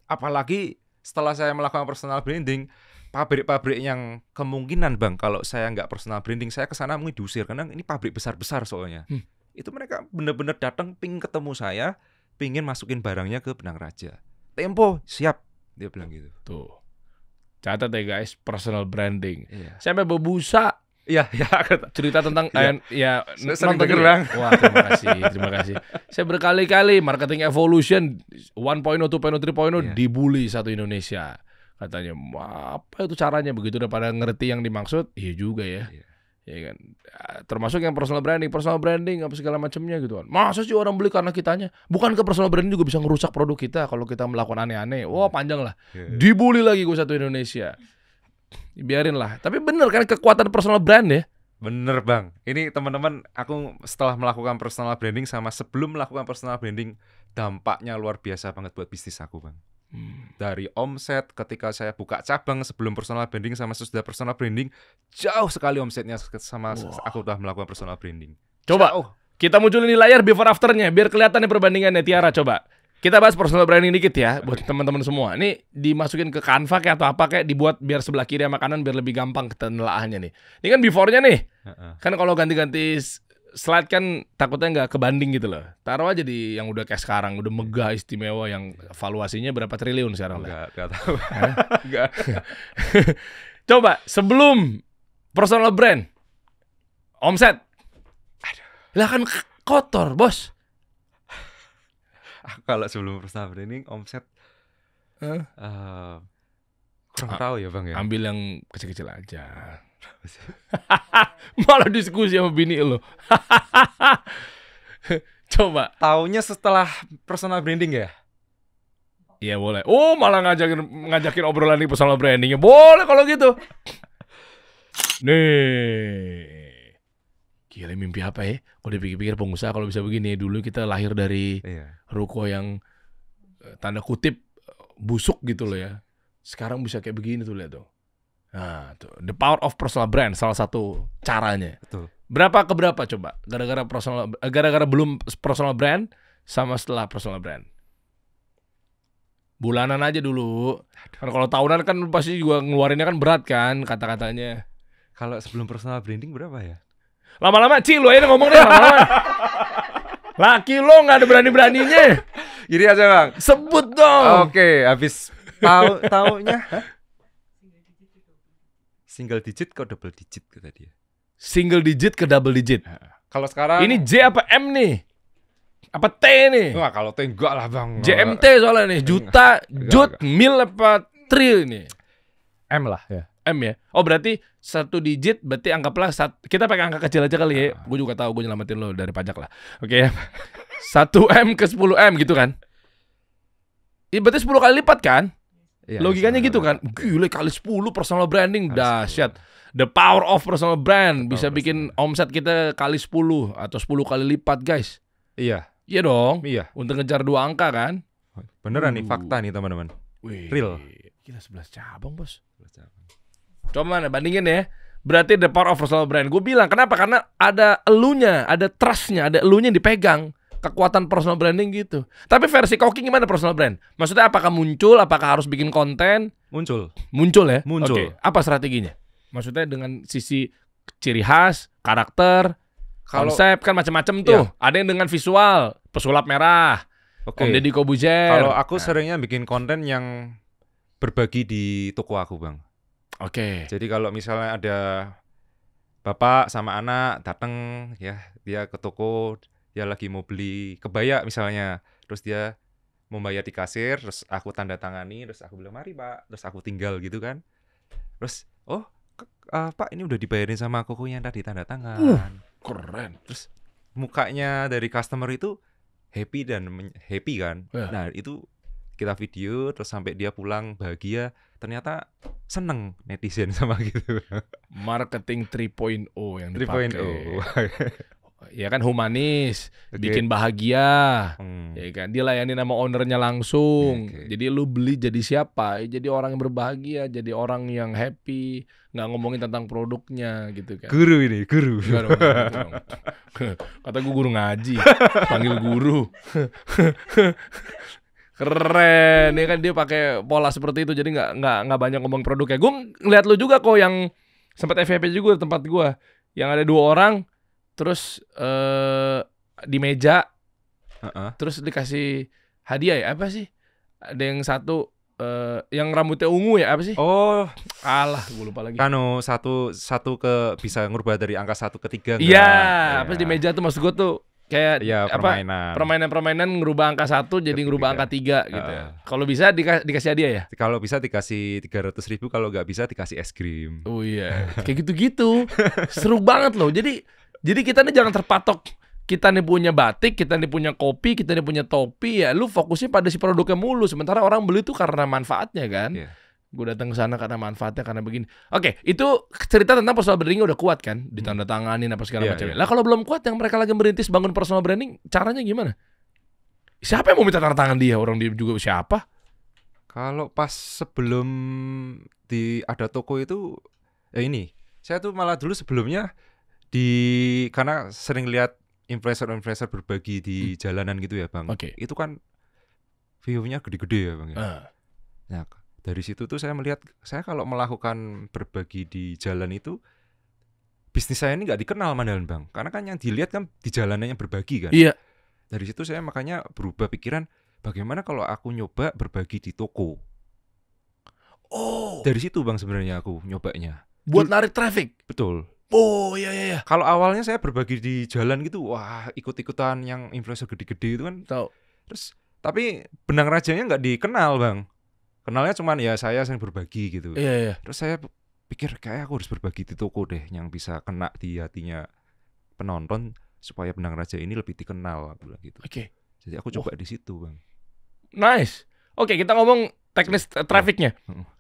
Speaker 1: Apalagi setelah saya melakukan personal branding, pabrik-pabrik yang kemungkinan, Bang, kalau saya nggak personal branding, saya kesana mungkin diusir karena ini pabrik besar-besar soalnya. Itu mereka bener-bener datang pingin ketemu saya, pingin masukin barangnya ke benang raja. Tempo siap, dia bilang gitu.
Speaker 3: Tuh. Catat ya guys, personal branding.
Speaker 1: Iya.
Speaker 3: Saya sampai berbusa
Speaker 1: Iya.
Speaker 3: cerita tentang
Speaker 1: Sering
Speaker 3: nonton
Speaker 1: denger,
Speaker 3: juga.
Speaker 1: Bang.
Speaker 3: Wah, terima kasih. Saya berkali-kali marketing evolution 1.0, 2.0, 3.0
Speaker 1: Iya.
Speaker 3: dibully satu Indonesia. Katanya, apa itu caranya begitu udah pada ngerti yang dimaksud? Iya juga ya.
Speaker 1: Iya.
Speaker 3: Ya kan. Termasuk yang personal branding apa segala macamnya gitu kan. Masa sih orang beli karena kitanya? Bukan ke personal branding juga bisa ngerusak produk kita kalau kita melakukan aneh-aneh. Wah, panjang lah.
Speaker 1: Iya.
Speaker 3: Dibully lagi gue satu Indonesia. Biarin lah. Tapi bener kan kekuatan personal brand ya.
Speaker 1: Bener, Bang. Ini teman-teman, aku setelah melakukan personal branding sama sebelum melakukan personal branding, dampaknya luar biasa banget buat bisnis aku, Bang. Dari omset ketika saya buka cabang sebelum personal branding sama sesudah personal branding, jauh sekali omsetnya sama aku udah melakukan personal branding.
Speaker 3: Coba
Speaker 1: Jauh.
Speaker 3: kita munculin di layar before afternya biar kelihatan nih perbandingannya. Tiara, coba kita bahas personal branding dikit ya buat teman-teman semua. Ini dimasukin ke Canva kayak atau apa kayak dibuat biar sebelah kiri sama kanan biar lebih gampang ketenelaahannya nih. Ini kan before-nya nih. Kan kalau ganti-ganti slide kan takutnya nggak kebanding gitu loh. Taruh aja di yang udah kayak sekarang, udah megah istimewa yang valuasinya berapa triliun sekarang lah.
Speaker 1: Enggak tahu. Enggak.
Speaker 3: Coba sebelum personal brand omset. Lah kan kotor, Bos.
Speaker 1: Kalau sebelum personal branding omset kurang tahu ya, Bang ya.
Speaker 3: Ambil yang kecil-kecil aja. Malah diskusi sama bini lo. Coba.
Speaker 1: Taunya setelah personal branding ya?
Speaker 3: Iya boleh. Oh, malah ngajakin obrolan di personal brandingnya. Boleh kalau gitu. Nih. Gila, mimpi apa ya? Kalau dipikir-pikir pengusaha kalau bisa begini. Dulu kita lahir dari ruko yang tanda kutip busuk gitu loh ya. Sekarang bisa kayak begini tuh, lihat tuh. Nah, tuh, the power of personal brand salah satu caranya.
Speaker 1: Betul.
Speaker 3: Berapa ke berapa coba? Gara-gara belum personal brand sama setelah personal brand. Bulanan aja dulu. Kan kalau tahunan kan pasti juga ngeluarinnya kan berat kan kata-katanya.
Speaker 1: Kalau sebelum personal branding berapa ya?
Speaker 3: Lama-lama Ci lu aja ngomong deh lama-lama. Laki lo nggak ada berani-beraninya.
Speaker 1: Gini aja bang.
Speaker 3: Sebut dong.
Speaker 1: Oke, habis taunya hah? Single digit kok double digit kata dia.
Speaker 3: Single digit ke double digit.
Speaker 1: Kalau sekarang
Speaker 3: Ini J apa M nih? Apa T nih?
Speaker 1: wah kalau T enggak lah bang.
Speaker 3: JMT soalnya nih. Juta, jut, mil apa tril nih?
Speaker 1: M lah ya.
Speaker 3: M ya. Oh berarti satu digit berarti anggaplah kita pakai angka kecil aja kali ya. Gue juga tahu gue nyelamatin lo dari pajak lah. Oke ya. 1M ke 10M gitu kan. Berarti 10 kali lipat kan?
Speaker 1: Iya,
Speaker 3: Logikanya
Speaker 1: sama-
Speaker 3: gitu kan. Gila kali 10 personal branding
Speaker 1: Kali 10.
Speaker 3: dahsyat. The power of personal brand
Speaker 1: The
Speaker 3: bisa
Speaker 1: power
Speaker 3: bikin omset kita kali 10 atau 10 kali lipat, guys.
Speaker 1: Iya,
Speaker 3: Iya dong.
Speaker 1: iya.
Speaker 3: Untuk ngejar 2 angka kan.
Speaker 1: Beneran nih fakta nih teman-teman.
Speaker 3: Wih,
Speaker 1: Real.
Speaker 3: Gila 11 cabang, Bos. Coba mana bandingin ya. Berarti the power of personal brand. Gue bilang kenapa? Karena ada elunya, ada trustnya, ada elunya yang dipegang. Kekuatan personal branding gitu. Tapi versi Koki gimana personal brand? Maksudnya apakah muncul? Apakah harus bikin konten?
Speaker 1: Muncul.
Speaker 3: Muncul ya?
Speaker 1: Muncul.
Speaker 3: Oke. Apa strateginya? Maksudnya dengan sisi ciri khas, karakter, konsep kan macam-macam tuh. Ada yang dengan visual, pesulap merah,
Speaker 1: Oke.
Speaker 3: Om Deddy Kobuzer.
Speaker 1: Kalau aku seringnya bikin konten yang berbagi di toko aku, Bang.
Speaker 3: Oke.
Speaker 1: Jadi kalau misalnya ada bapak sama anak datang ya, dia ke toko, dia lagi mau beli kebaya misalnya, terus dia mau bayar di kasir, terus aku tanda tangani, terus aku bilang mari Pak, terus aku tinggal gitu kan. Terus Pak ini udah dibayarin sama koko yang tadi tanda tangan.
Speaker 3: Keren.
Speaker 1: Terus mukanya dari customer itu happy dan happy kan.
Speaker 3: Ya.
Speaker 1: Nah itu kita video terus sampai dia pulang bahagia, ternyata seneng netizen sama gitu.
Speaker 3: Marketing 3.0 yang dipakai.
Speaker 1: 3.0.
Speaker 3: Ya kan humanis,
Speaker 1: Oke.
Speaker 3: bikin bahagia. Ya kan, dilayani nama ownernya langsung.
Speaker 1: Oke.
Speaker 3: Jadi lu beli jadi siapa? Jadi orang yang berbahagia, jadi orang yang happy, nggak ngomongin tentang produknya gitu kan.
Speaker 1: Guru ini, guru.
Speaker 3: Enggak dong, enggak dong. Kata gue guru ngaji, panggil guru. Keren, ini kan dia pakai pola seperti itu, jadi nggak banyak ngomong produknya. Gue ngeliat lu juga kok yang sempat FVP juga di tempat gue, yang ada 2 orang, terus di meja, terus dikasih hadiah ya apa sih? Ada yang satu yang rambutnya ungu ya apa sih?
Speaker 1: Oh,
Speaker 3: Alah, gue lupa lagi.
Speaker 1: kanu satu ke bisa ngubah dari angka 1 ke 3 enggak?
Speaker 3: Iya, apa di meja tuh maksud gue tuh kayak
Speaker 1: Iya,
Speaker 3: apa?
Speaker 1: permainan.
Speaker 3: Permainan ngerubah angka 1 jadi
Speaker 1: Ke
Speaker 3: ngerubah
Speaker 1: 3.
Speaker 3: angka 3 gitu. Kalau bisa dikasih hadiah ya?
Speaker 1: Kalau bisa dikasih 300.000, kalau nggak bisa dikasih es krim.
Speaker 3: Oh iya, kayak gitu-gitu. Seru banget loh. Jadi kita nih jangan terpatok. Kita nih punya batik, kita nih punya kopi, kita nih punya topi ya. Lu fokusnya pada si produknya mulu. Sementara orang beli tuh karena manfaatnya kan.
Speaker 1: Iya.
Speaker 3: Gue datang ke sana karena manfaatnya, karena begini. Oke, itu cerita tentang personal branding udah kuat kan? Ditandatanganin apa segala
Speaker 1: Iya,
Speaker 3: macamnya.
Speaker 1: iya.
Speaker 3: Lah kalau belum kuat yang mereka lagi merintis bangun personal branding, caranya gimana? Siapa yang mau minta tanda tangan dia? Orang dia juga siapa?
Speaker 1: Kalau pas sebelum ada toko itu, ini saya tuh malah dulu sebelumnya karena sering lihat influencer berbagi di jalanan gitu ya bang.
Speaker 3: Oke.
Speaker 1: Itu kan view-nya gede-gede ya bang ya. Nah dari situ tuh saya melihat, saya kalau melakukan berbagi di jalan itu, bisnis saya ini nggak dikenal mandalan bang. Karena kan yang dilihat kan di jalanan yang berbagi kan.
Speaker 3: Iya.
Speaker 1: Dari situ saya makanya berubah pikiran, bagaimana kalau aku nyoba berbagi di toko.
Speaker 3: Oh,
Speaker 1: Dari situ bang sebenarnya aku nyobanya.
Speaker 3: buat narik traffic.
Speaker 1: Betul.
Speaker 3: Oh, iya.
Speaker 1: Kalau awalnya saya berbagi di jalan gitu, wah ikut-ikutan yang influencer gede-gede itu kan.
Speaker 3: Tahu.
Speaker 1: Terus tapi benang rajanya nggak dikenal bang. Kenalnya cuman ya saya sering berbagi gitu.
Speaker 3: Iya.
Speaker 1: Terus saya pikir kayak aku harus berbagi di toko deh, yang bisa kena di hatinya penonton supaya benang raja ini lebih dikenal, aku bilang gitu.
Speaker 3: Oke.
Speaker 1: Jadi aku coba di situ bang.
Speaker 3: Nice. Oke, kita ngomong teknis trafficnya.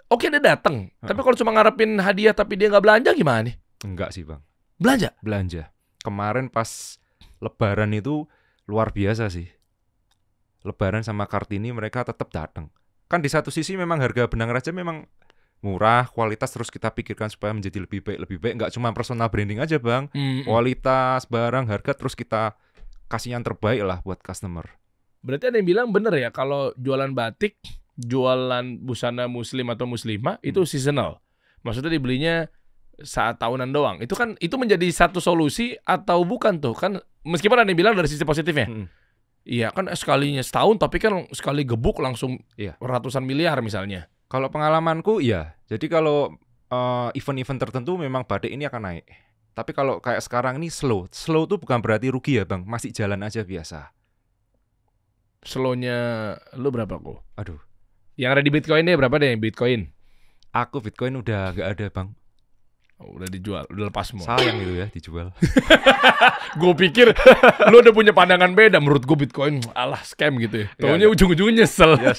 Speaker 3: Oke, dia datang. Tapi kalau cuma ngarepin hadiah tapi dia nggak belanja gimana nih?
Speaker 1: Enggak sih bang.
Speaker 3: Belanja.
Speaker 1: Kemarin pas Lebaran itu luar biasa sih. Lebaran sama Kartini mereka tetap datang. Kan di satu sisi memang harga benang raja memang murah, kualitas terus kita pikirkan supaya menjadi lebih baik. Nggak cuma personal branding aja bang. Kualitas, barang, harga terus kita kasih yang terbaik lah buat customer.
Speaker 3: Berarti ada yang bilang bener ya kalau jualan batik, jualan busana muslim atau muslimah itu seasonal. Maksudnya dibelinya saat tahunan doang. Itu menjadi satu solusi atau bukan tuh? Kan meskipun ada yang bilang dari sisi positifnya. Iya kan sekalinya setahun tapi kan sekali gebuk langsung ratusan miliar misalnya.
Speaker 1: Kalau pengalamanku iya. Jadi kalau event-event tertentu memang batik ini akan naik. Tapi kalau kayak sekarang ini slow. Slow tuh bukan berarti rugi ya Bang. Masih jalan aja biasa.
Speaker 3: Slownya lu berapa kok?
Speaker 1: Aduh.
Speaker 3: Yang ada di Bitcoin deh berapa deh Bitcoin?
Speaker 1: Aku Bitcoin udah nggak ada Bang.
Speaker 3: Oh, udah dijual, udah lepas semua.
Speaker 1: Sayang gitu ya dijual.
Speaker 3: Gue pikir lu udah punya pandangan beda. Menurut gue Bitcoin alah scam gitu ya. Taunya ujung-ujungnya nyesel.
Speaker 1: Ya,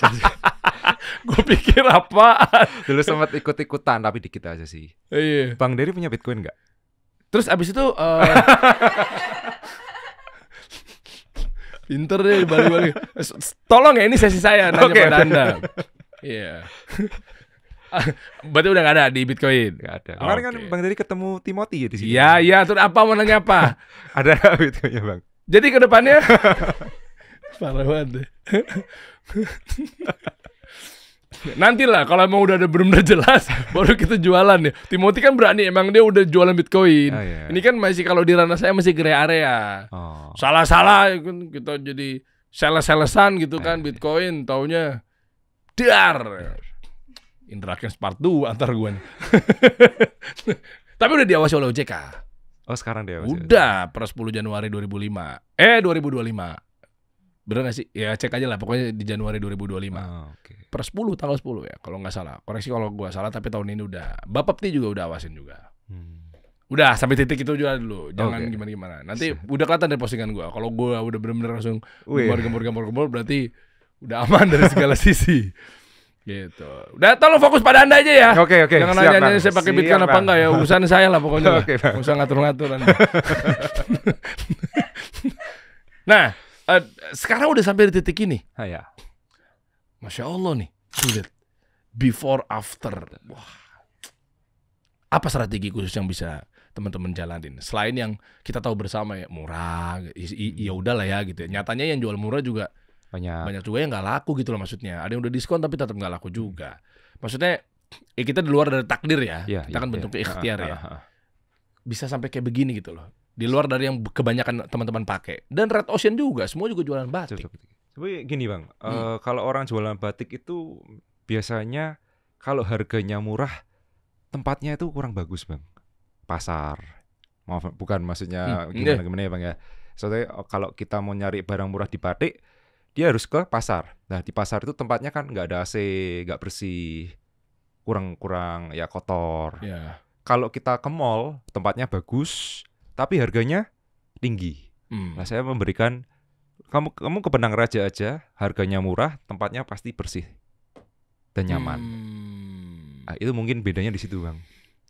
Speaker 3: Gue pikir apaan?
Speaker 1: dulu sempat ikut-ikutan tapi dikit aja sih.
Speaker 3: Iya.
Speaker 1: Bang Dery punya Bitcoin nggak?
Speaker 3: Terus abis itu pinter deh balik-balik. Tolong ya ini sesi saya nanya pada Anda. Iya. Berarti udah gak ada di Bitcoin?
Speaker 1: Gak ada. Kemarin kan Bang Dery ketemu Timothy ya di sini.
Speaker 3: Iya. Terus apa mau nanya apa?
Speaker 1: Ada nggak Bitcoinnya Bang?
Speaker 3: Jadi ke depannya parah banget. Nantilah kalau emang udah ada benar-benar jelas baru kita jualan ya. Timothy kan berani emang dia udah jualan Bitcoin.
Speaker 1: Oh, iya.
Speaker 3: Ini kan masih kalau di ranah saya masih gray area.
Speaker 1: Oh.
Speaker 3: Salah-salah kan kita jadi sales-salesan gitu kan Bitcoin taunya dar. Interaction part 2 antar gue nih. Tapi udah diawasi oleh OJK.
Speaker 1: Oh sekarang dia
Speaker 3: Udah per 10 Januari 2025. 2025. Bener gak sih? Ya cek aja lah pokoknya di Januari 2025.
Speaker 1: Okay.
Speaker 3: Per 10 tanggal 10 ya kalau nggak salah. Koreksi kalau gua salah tapi tahun ini udah. Bapepti juga udah awasin juga. Udah sampai titik itu juga dulu. Jangan gimana-gimana. Nanti udah kelihatan dari postingan gua. Kalau gua udah bener-bener langsung gembor berarti udah aman dari segala sisi. Gitu. Udah tolong fokus pada Anda aja ya.
Speaker 1: Oke.
Speaker 3: Jangan nanya saya pakai Bitcoin apa enggak ya. Urusan saya lah pokoknya. Nggak usah ngatur-ngatur Anda. Nah, sekarang udah sampai di titik ini.
Speaker 1: Ya.
Speaker 3: Masya Allah nih. Sulit. Before after. Wah. Apa strategi khusus yang bisa teman-teman jalanin? Selain yang kita tahu bersama ya murah, ya udahlah ya gitu. Nyatanya yang jual murah juga banyak juga yang nggak laku gitu loh maksudnya. Ada yang udah diskon tapi tetap nggak laku juga. Maksudnya kita di luar dari takdir ya. Kita kan bentuknya ikhtiar ya. Bisa sampai kayak begini gitu loh. Di luar dari yang kebanyakan teman-teman pakai. Dan Red Ocean juga, semua juga jualan batik.
Speaker 1: Tapi gini Bang, kalau orang jualan batik itu biasanya kalau harganya murah, tempatnya itu kurang bagus Bang. Pasar. Maaf, bukan maksudnya gimana ya Bang ya. Soalnya kalau kita mau nyari barang murah di batik, dia harus ke pasar. Nah di pasar itu tempatnya kan nggak ada AC, nggak bersih, kurang ya kotor. Kalau kita ke mall, tempatnya bagus, tapi harganya tinggi. Nah saya memberikan kamu ke Benang Raja aja, harganya murah, tempatnya pasti bersih dan nyaman. Nah, itu mungkin bedanya di situ Bang.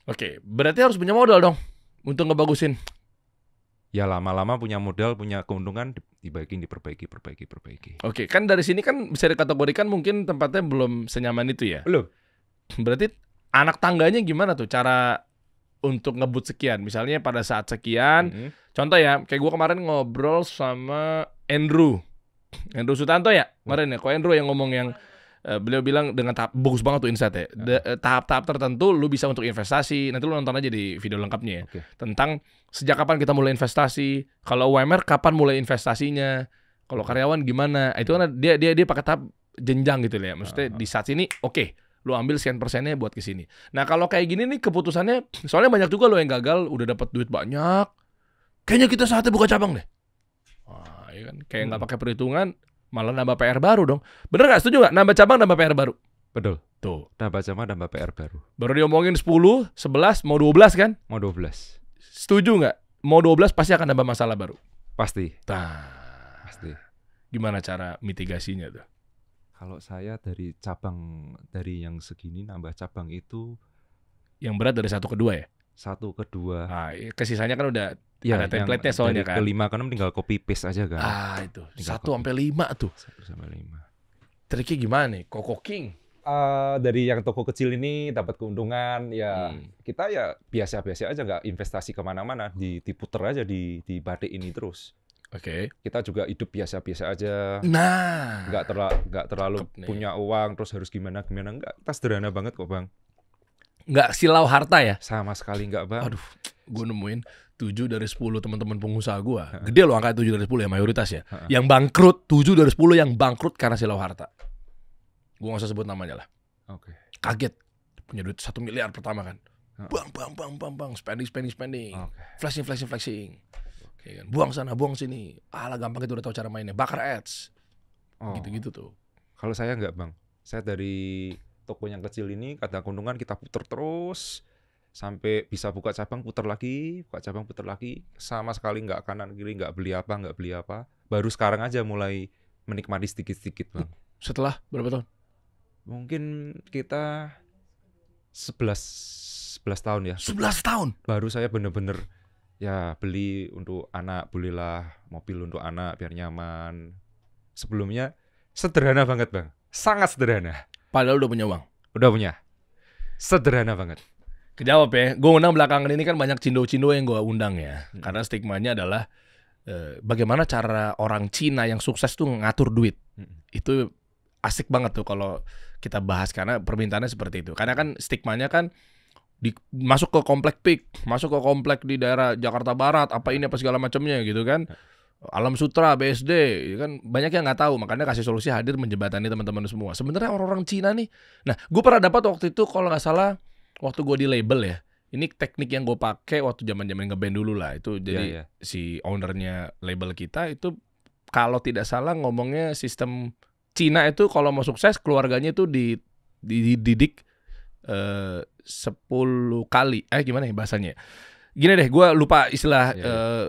Speaker 3: Oke, berarti harus punya modal dong untuk ngebagusin.
Speaker 1: Ya lama-lama punya modal, punya keuntungan, diperbaiki.
Speaker 3: Oke, kan dari sini kan bisa dikategorikan mungkin tempatnya belum senyaman itu ya?
Speaker 1: Belum.
Speaker 3: Berarti anak tangganya gimana tuh cara untuk ngebut sekian? Misalnya pada saat sekian, contoh ya, kayak gue kemarin ngobrol sama Andrew Sutanto ya, kemarin ya, kok Andrew yang ngomong yang beliau bilang dengan tahap, bagus banget tuh insight ya. Tahap-tahap tertentu lu bisa untuk investasi. Nanti lu nonton aja di video lengkapnya ya. Tentang sejak kapan kita mulai investasi. Kalau UMR kapan mulai investasinya. Kalau karyawan gimana. Itu kan dia pakai tahap jenjang gitu ya. Maksudnya di saat sini oke, lu ambil sekian persennya buat ke sini. Nah, kalau kayak gini nih keputusannya, soalnya banyak juga lo yang gagal udah dapat duit banyak. Kayaknya kita saatnya buka cabang deh. Wah, ya kan kayak nggak pakai perhitungan. Malah nambah PR baru dong. Bener gak? Setuju gak? Nambah cabang, nambah PR baru.
Speaker 1: Betul.
Speaker 3: Tuh.
Speaker 1: Nambah cabang, nambah PR baru.
Speaker 3: Baru diomongin 10, 11, mau 12 kan?
Speaker 1: Mau 12.
Speaker 3: Setuju gak? Mau 12 pasti akan nambah masalah baru.
Speaker 1: Pasti.
Speaker 3: Pasti. Gimana cara mitigasinya tuh?
Speaker 1: Kalau saya dari yang segini nambah cabang itu.
Speaker 3: Yang berat dari 1 ke 2 ya?
Speaker 1: 1 ke 2.
Speaker 3: Nah, kesisanya kan udah
Speaker 1: ya,
Speaker 3: ada template-nya soalnya kan.
Speaker 1: Dari ke 5 kan tinggal copy paste aja kan.
Speaker 3: Itu. 1 sampai 5 tuh.
Speaker 1: 1 sampai 5.
Speaker 3: Triknya gimana nih? Koko King.
Speaker 1: Dari yang toko kecil ini dapat keuntungan ya kita ya biasa-biasa aja, nggak investasi kemana-mana, diputer aja di batik ini terus.
Speaker 3: Oke.
Speaker 1: Kita juga hidup biasa-biasa aja.
Speaker 3: Nah,
Speaker 1: nggak terlalu punya uang terus harus gimana enggak, kita sederhana banget kok Bang.
Speaker 3: Nggak silau harta ya?
Speaker 1: Sama sekali nggak bang.
Speaker 3: Aduh, gue nemuin 7 dari 10 teman-teman pengusaha gue. Gede loh angka 7 dari 10 ya mayoritas ya. Yang bangkrut 7 dari 10 yang bangkrut karena silau harta. Gue gak usah sebut namanya lah.
Speaker 1: Oke.
Speaker 3: Kaget punya duit 1 miliar pertama kan. Bang, spending.
Speaker 1: Oke.
Speaker 3: Flashing. Ya kan? Buang sana, buang sini. Alah gampang itu udah tahu cara mainnya. Bakar ads.
Speaker 1: Oh.
Speaker 3: Gitu-gitu tuh.
Speaker 1: Kalau saya nggak bang. Saya dari toko yang kecil ini kadang keuntungan kita puter terus sampai bisa buka cabang putar lagi, sama sekali nggak kanan kiri, nggak beli apa. Baru sekarang aja mulai menikmati sedikit bang.
Speaker 3: Setelah berapa tahun?
Speaker 1: Mungkin kita 11 tahun ya.
Speaker 3: 11 tahun?
Speaker 1: Baru saya bener-bener ya beli untuk anak, belilah mobil untuk anak biar nyaman. Sebelumnya sederhana banget bang, sangat sederhana.
Speaker 3: Padahal udah punya uang.
Speaker 1: Udah punya. Sederhana banget.
Speaker 3: Kejawab ya. Gue undang belakangan ini kan banyak cindo-cindo yang gue undang ya. Karena stigmanya adalah bagaimana cara orang Cina yang sukses tuh ngatur duit. Itu asik banget tuh kalau kita bahas karena permintaannya seperti itu. Karena kan stigmanya kan masuk ke komplek PIK, masuk ke komplek di daerah Jakarta Barat, apa ini apa segala macamnya gitu kan. Alam Sutra, BSD, kan banyak yang nggak tahu, makanya kasih solusi hadir menjembatani teman-teman semua. Sebenarnya orang-orang Cina nih, nah gue pernah dapat waktu itu kalau nggak salah waktu gue di label ya, ini teknik yang gue pakai waktu zaman-zaman ngeband dulu lah itu. Jadi si ownernya label kita itu kalau tidak salah ngomongnya sistem Cina itu kalau mau sukses keluarganya itu dididik 10 kali, gimana ya bahasanya? Gini deh, gue lupa istilah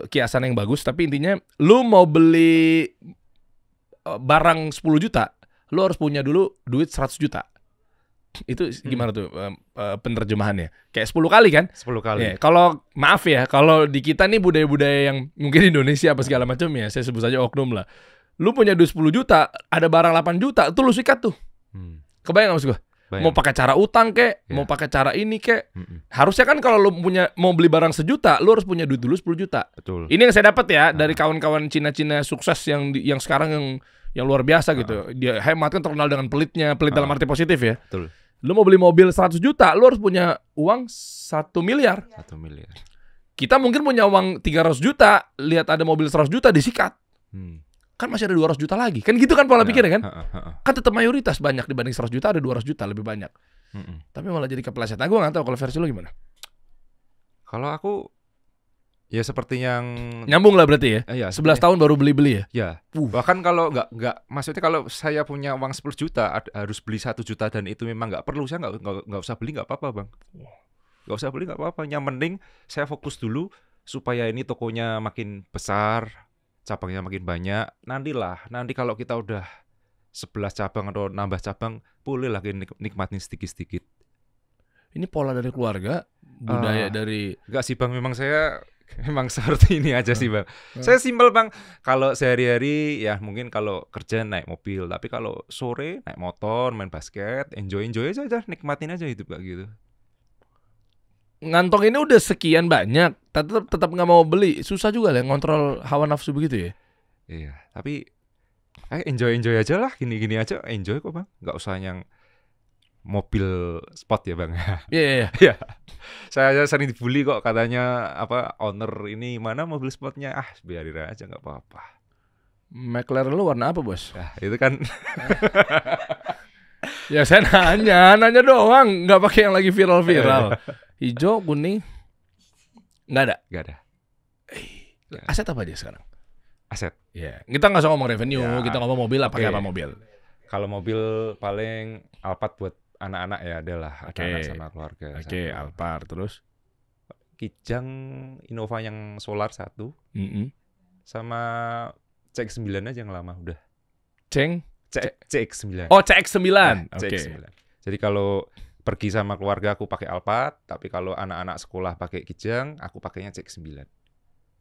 Speaker 3: kiasan yang bagus, tapi intinya lu mau beli barang 10 juta, lu harus punya dulu duit 100 juta. Itu gimana tuh penerjemahannya? Kayak 10 kali kan?
Speaker 1: 10 kali.
Speaker 3: Ya, kalau maaf ya, kalau di kita nih budaya-budaya yang mungkin Indonesia apa segala macam ya, saya sebut saja oknum lah. Lu punya duit 10 juta, ada barang 8 juta, itu lu sikat tuh. Kebayang gak maksud gue? Mau pakai cara utang kek, mau pakai cara ini kek. Harusnya kan kalau lu mau beli barang 1 juta, lu harus punya duit dulu 10 juta.
Speaker 1: Betul.
Speaker 3: Ini yang saya dapat ya dari kawan-kawan Cina-Cina sukses yang sekarang yang luar biasa gitu. Dia hemat kan terkenal dengan pelit dalam arti positif ya.
Speaker 1: Betul.
Speaker 3: Lu mau beli mobil 100 juta, lu harus punya uang 1 miliar.
Speaker 1: 1 miliar.
Speaker 3: Kita mungkin punya uang 300 juta, lihat ada mobil 100 juta disikat. Kan masih ada 200 juta lagi. Kan gitu kan pola pikirnya kan? Kan tetap mayoritas banyak dibanding 100 juta ada 200 juta lebih banyak. Tapi malah jadi kepleset. Nah, gue gak tahu kalau versi lu gimana.
Speaker 1: Kalau aku ya seperti yang
Speaker 3: nyambung lah berarti ya. 11 tahun baru beli-beli ya.
Speaker 1: Ya. Bahkan kalau nggak maksudnya kalau saya punya uang 10 juta harus beli 1 juta dan itu memang nggak perlu, saya nggak usah beli, nggak apa-apa bang. Nggak usah beli nggak apa-apa. Yang penting saya fokus dulu supaya ini tokonya makin besar, cabangnya makin banyak. Nanti kalau kita udah 11 cabang atau nambah cabang, bolehlah nikmatin sedikit-sedikit. Ini
Speaker 3: pola dari keluarga, budaya dari...
Speaker 1: Enggak sih bang, memang saya seperti ini aja sih bang. Saya simpel bang. Kalau sehari-hari ya mungkin kalau kerja naik mobil, tapi kalau sore naik motor, main basket, enjoy aja, nikmatin aja hidup kayak gitu.
Speaker 3: Ngantong ini udah sekian banyak, tetap nggak mau beli, susah juga lah ngontrol hawa nafsu begitu ya.
Speaker 1: Iya, tapi enjoy aja lah, gini aja enjoy kok bang, nggak usah yang mobil sport ya bang.
Speaker 3: Iya.
Speaker 1: Saya sering dibully kok katanya owner ini mana mobil sportnya, biarin aja nggak apa-apa.
Speaker 3: McLaren lu warna apa bos?
Speaker 1: Nah, itu kan.
Speaker 3: Ya saya nanya doang, nggak pakai yang lagi viral. Hijau, kuning, nggak ada. Aset apa aja sekarang?
Speaker 1: Aset.
Speaker 3: Ya, kita nggak usah ngomong revenue, kita ngomong mobil. Pakai apa mobil?
Speaker 1: Kalau mobil paling Alphard buat anak-anak ya, adalah anak sama keluarga.
Speaker 3: Oke, Alphard terus.
Speaker 1: Kijang Innova yang solar 1, sama CX-9 aja yang lama udah. CX-9.
Speaker 3: Oh, CX-9.
Speaker 1: Oke. Jadi kalau pergi sama keluarga aku pakai Alphard, tapi kalau anak-anak sekolah pakai Kijang, aku pakainya CX-9.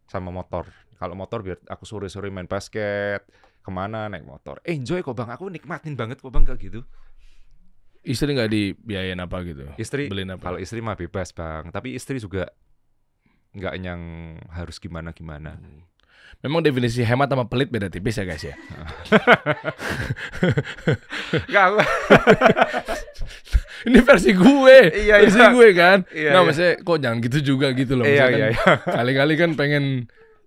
Speaker 1: Sama motor. Kalau motor biar aku sore-sore main basket, kemana naik motor. Enjoy kok bang, aku nikmatin banget kok bang kayak gitu.
Speaker 3: Istri nggak dibiayain apa gitu?
Speaker 1: Istri,
Speaker 3: beliin apa?
Speaker 1: Kalau istri mah bebas bang, tapi istri juga nggak yang harus gimana.
Speaker 3: Memang definisi hemat sama pelit beda tipis ya guys ya.
Speaker 1: Enggak, aku
Speaker 3: Ini versi gue,
Speaker 1: Iya,
Speaker 3: versi
Speaker 1: iya.
Speaker 3: gue kan.
Speaker 1: Iya,
Speaker 3: Nggak
Speaker 1: iya.
Speaker 3: maksudnya kok jangan gitu juga gitu loh.
Speaker 1: Iya,
Speaker 3: Maksudnya
Speaker 1: iya,
Speaker 3: kan kali-kali kan pengen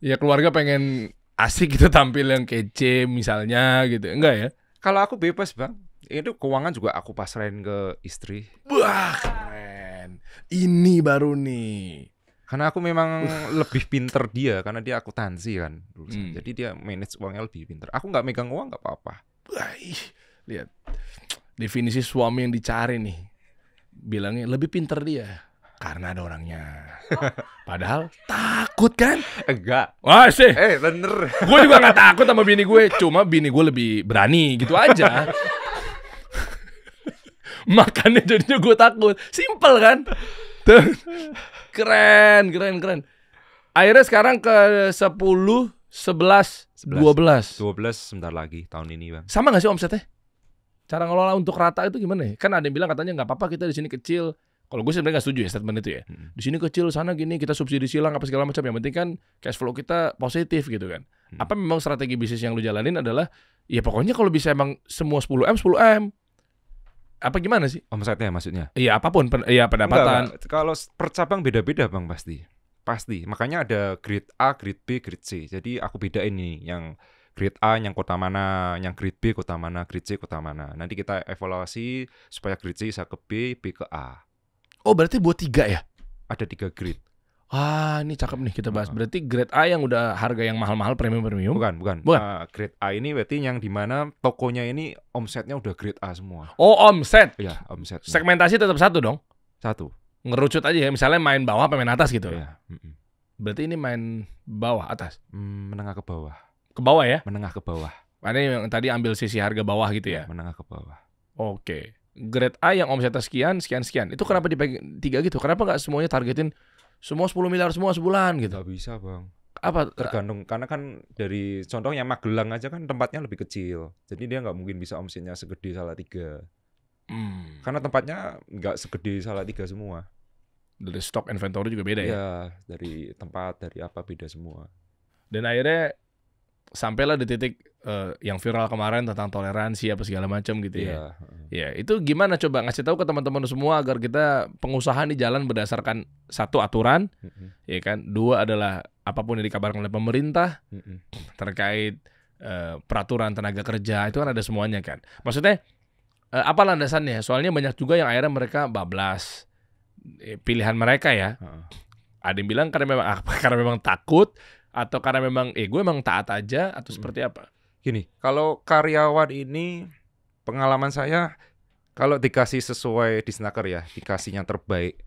Speaker 3: ya keluarga pengen asik gitu tampil yang kece misalnya gitu. Enggak ya?
Speaker 1: kalau aku bebas, Bang. Itu keuangan juga aku pasrahin ke istri.
Speaker 3: Wah, keren. Ini baru nih.
Speaker 1: Karena aku memang lebih pinter dia, karena dia akuntansi kan lulusan.
Speaker 3: Hmm.
Speaker 1: Jadi dia manage uangnya lebih pinter. Aku nggak megang uang nggak apa-apa.
Speaker 3: Wah, ih, lihat. Definisi suami yang dicari nih. Bilangnya lebih pinter dia karena ada orangnya. Padahal takut kan?
Speaker 1: Enggak.
Speaker 3: Wah sih,
Speaker 1: Bener.
Speaker 3: gue juga nggak takut sama bini gue. Cuma bini gue lebih berani gitu aja. Makanya jadinya gue takut. Simple kan? Tuh. Keren. Akhirnya sekarang ke 10, 11, 12.
Speaker 1: 12 sebentar lagi tahun ini, Bang.
Speaker 3: Sama gak sih omsetnya? Cara ngelola untuk rata itu gimana ya? Kan ada yang bilang katanya nggak apa-apa kita di sini kecil. Kalau gue sebenarnya nggak setuju ya statement itu ya. Di sini kecil, sana gini, kita subsidi silang apa segala macam. Yang penting kan cash flow kita positif gitu kan. Apa memang strategi bisnis yang lu jalanin adalah ya pokoknya kalau bisa emang semua 10M, 10M. Apa gimana sih?
Speaker 1: Omsetnya maksudnya?
Speaker 3: Iya apapun, iya pendapatan.
Speaker 1: Enggak. Kalau per cabang beda-beda, Bang, pasti. Makanya ada grade A, grade B, grade C. Jadi aku bedain nih yang grade A yang kota mana, yang grade B kota mana, grade C kota mana. Nanti kita evaluasi supaya grade C bisa ke B, B ke A.
Speaker 3: Oh berarti buat 3 ya?
Speaker 1: Ada 3 grade.
Speaker 3: Ah ini cakep nih kita bahas. Berarti grade A yang udah harga yang mahal-mahal premium.
Speaker 1: Bukan.
Speaker 3: Bukan?
Speaker 1: Grade A ini berarti yang dimana tokonya ini omsetnya udah grade A semua.
Speaker 3: Oh omset.
Speaker 1: Iya, omsetnya.
Speaker 3: Segmentasi tetap satu dong.
Speaker 1: Satu.
Speaker 3: Ngerucut aja ya. Misalnya main bawah apa main atas gitu.
Speaker 1: Iya.
Speaker 3: Berarti ini main bawah atas.
Speaker 1: Menengah ke bawah.
Speaker 3: Ke bawah ya?
Speaker 1: Menengah ke bawah.
Speaker 3: Ini yang tadi ambil sisi harga bawah gitu ya?
Speaker 1: Menengah ke bawah.
Speaker 3: Oke. Grade A yang omsetnya sekian. Itu kenapa dibagi 3 gitu? Kenapa nggak semuanya targetin semua 10 miliar semua sebulan gitu?
Speaker 1: Gak bisa, Bang.
Speaker 3: Apa?
Speaker 1: Tergantung, karena kan dari contohnya Magelang aja kan tempatnya lebih kecil. Jadi dia nggak mungkin bisa omsetnya segede Salatiga. Karena tempatnya nggak segede Salatiga semua.
Speaker 3: Dari stok inventory juga beda ya?
Speaker 1: Iya, dari tempat, dari apa beda semua.
Speaker 3: Dan akhirnya sampailah di titik yang viral kemarin tentang toleransi apa segala macam gitu ya. Ya, itu gimana coba ngasih tahu ke teman-teman semua agar kita pengusaha nih jalan berdasarkan satu aturan, ya kan. 2 adalah apapun yang dikabarkan oleh pemerintah terkait peraturan tenaga kerja itu kan ada semuanya kan. Maksudnya apa landasannya? Soalnya banyak juga yang akhirnya mereka bablas pilihan mereka ya. Ada yang bilang karena memang takut atau karena memang gue emang taat aja atau seperti apa?
Speaker 1: Gini, kalau karyawan ini pengalaman saya kalau dikasih sesuai di Snaker ya, dikasih yang terbaik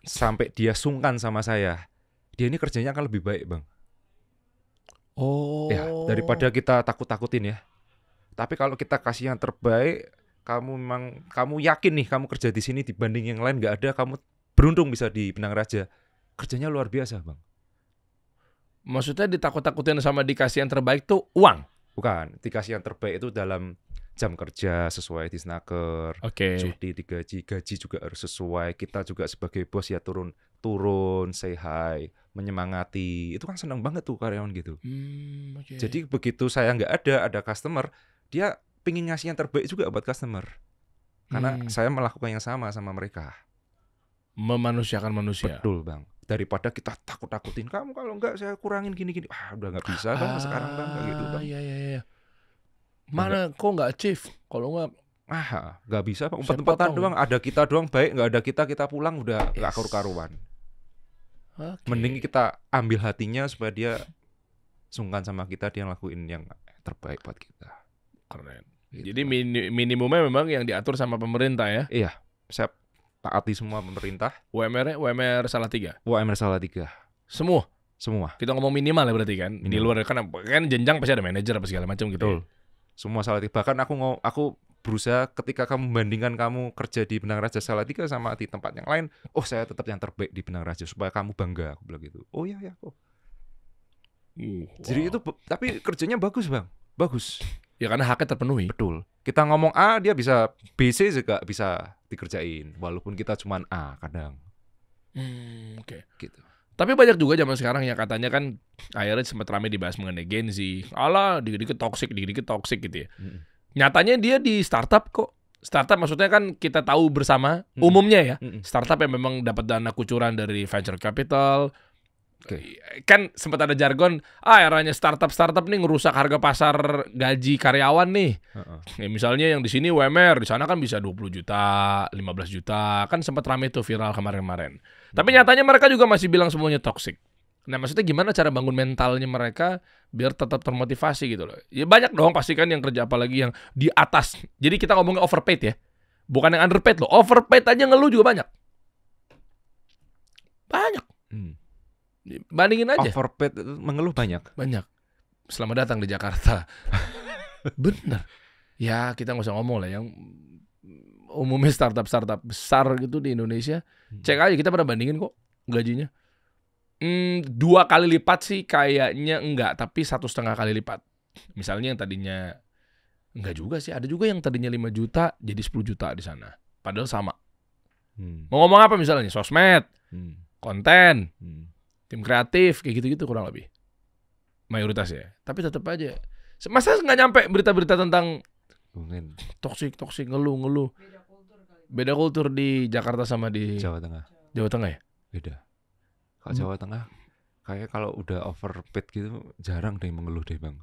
Speaker 1: sampai dia sungkan sama saya, dia ini kerjanya akan lebih baik, Bang.
Speaker 3: Oh.
Speaker 1: Ya, daripada kita takut-takutin ya. Tapi kalau kita kasih yang terbaik, kamu yakin nih kamu kerja di sini dibanding yang lain nggak ada, kamu beruntung bisa di Benang Raja. Kerjanya luar biasa, Bang.
Speaker 3: Maksudnya ditakut-takutin sama dikasih yang terbaik tuh uang?
Speaker 1: Bukan, dikasih yang terbaik itu dalam jam kerja sesuai di Snaker, cuti digaji, gaji juga harus sesuai. Kita juga sebagai bos ya turun, say hi, menyemangati. Itu kan senang banget tuh karyawan gitu. Jadi begitu saya nggak ada customer, dia pingin ngasih yang terbaik juga buat customer. Karena saya melakukan yang sama mereka.
Speaker 3: Memanusiakan manusia.
Speaker 1: Betul, Bang. Daripada kita takut-takutin kamu kalau enggak saya kurangin gini-gini. Udah nggak bisa Bang sekarang, Bang, kayak gitu, Bang.
Speaker 3: Iya. Mana kok nggak achieve? Kalau nggak
Speaker 1: nggak bisa, Bang. Umpet-umpetan doang. Ada kita doang baik, nggak ada kita pulang udah nggak karu-karuan. Mending kita ambil hatinya supaya dia sungkan sama kita, dia lakuin yang terbaik buat kita.
Speaker 3: Keren. Gitu. Jadi minimumnya memang yang diatur sama pemerintah ya?
Speaker 1: Iya, saya taati semua pemerintah.
Speaker 3: UMR Salatiga?
Speaker 1: UMR Salatiga.
Speaker 3: Semua? Kita ngomong minimal ya berarti kan? Di luar kan jenjang pasti ada manajer apa segala macam gitu.
Speaker 1: Betul. Semua Salatiga. Bahkan aku berusaha ketika kamu membandingkan kamu kerja di Benang Raja Salatiga sama di tempat yang lain, saya tetap yang terbaik di Benang Raja supaya kamu bangga, aku bilang gitu. Oh iya kok. Jadi itu tapi kerjanya bagus, Bang. Bagus.
Speaker 3: Ya karena haknya terpenuhi.
Speaker 1: Betul. Kita ngomong A, dia bisa B, C juga bisa dikerjain. Walaupun kita cuma A kadang.
Speaker 3: Oke.
Speaker 1: Gitu.
Speaker 3: Tapi banyak juga zaman sekarang yang katanya kan akhirnya sempat ramai dibahas mengenai Gen Z. Alah, dikit-dikit toxic gitu ya. Nyatanya dia di startup kok. Startup maksudnya kan kita tahu bersama umumnya ya. Startup yang memang dapat dana kucuran dari venture capital. Kan sempat ada jargon, eranya startup nih ngerusak harga pasar gaji karyawan nih. Ya, misalnya yang di sini UMR, di sana kan bisa 20 juta, 15 juta. Kan sempat rame tuh viral kemarin-kemarin. Tapi nyatanya mereka juga masih bilang semuanya toxic. Nah, maksudnya gimana cara bangun mentalnya mereka biar tetap termotivasi gitu loh. Ya banyak dong pasti kan yang kerja, apalagi yang di atas. Jadi kita ngomongin overpaid ya. Bukan yang underpaid loh. Overpaid aja ngeluh juga banyak. Banyak. Bandingin aja.
Speaker 1: Overpaid itu mengeluh banyak.
Speaker 3: Selamat datang di Jakarta. Bener. Ya kita nggak usah ngomong lah. Yang umumnya startup besar gitu di Indonesia. Cek aja, kita pernah bandingin kok gajinya. 2 kali lipat sih kayaknya enggak. Tapi 1,5 kali lipat. Misalnya yang tadinya enggak juga sih. Ada juga yang tadinya 5 juta jadi 10 juta di sana. Padahal sama. Mau ngomong apa misalnya? Sosmed, konten, tim kreatif, kayak gitu-gitu kurang lebih. Mayoritas ya. Tapi tetap aja. Masa nggak nyampe berita-berita tentang toksik, ngeluh. Beda kultur di Jakarta sama di
Speaker 1: Jawa Tengah.
Speaker 3: Jawa Tengah ya?
Speaker 1: Beda. Kalau Jawa Tengah, kayak kalau udah overpaid gitu, jarang deh mengeluh deh bang.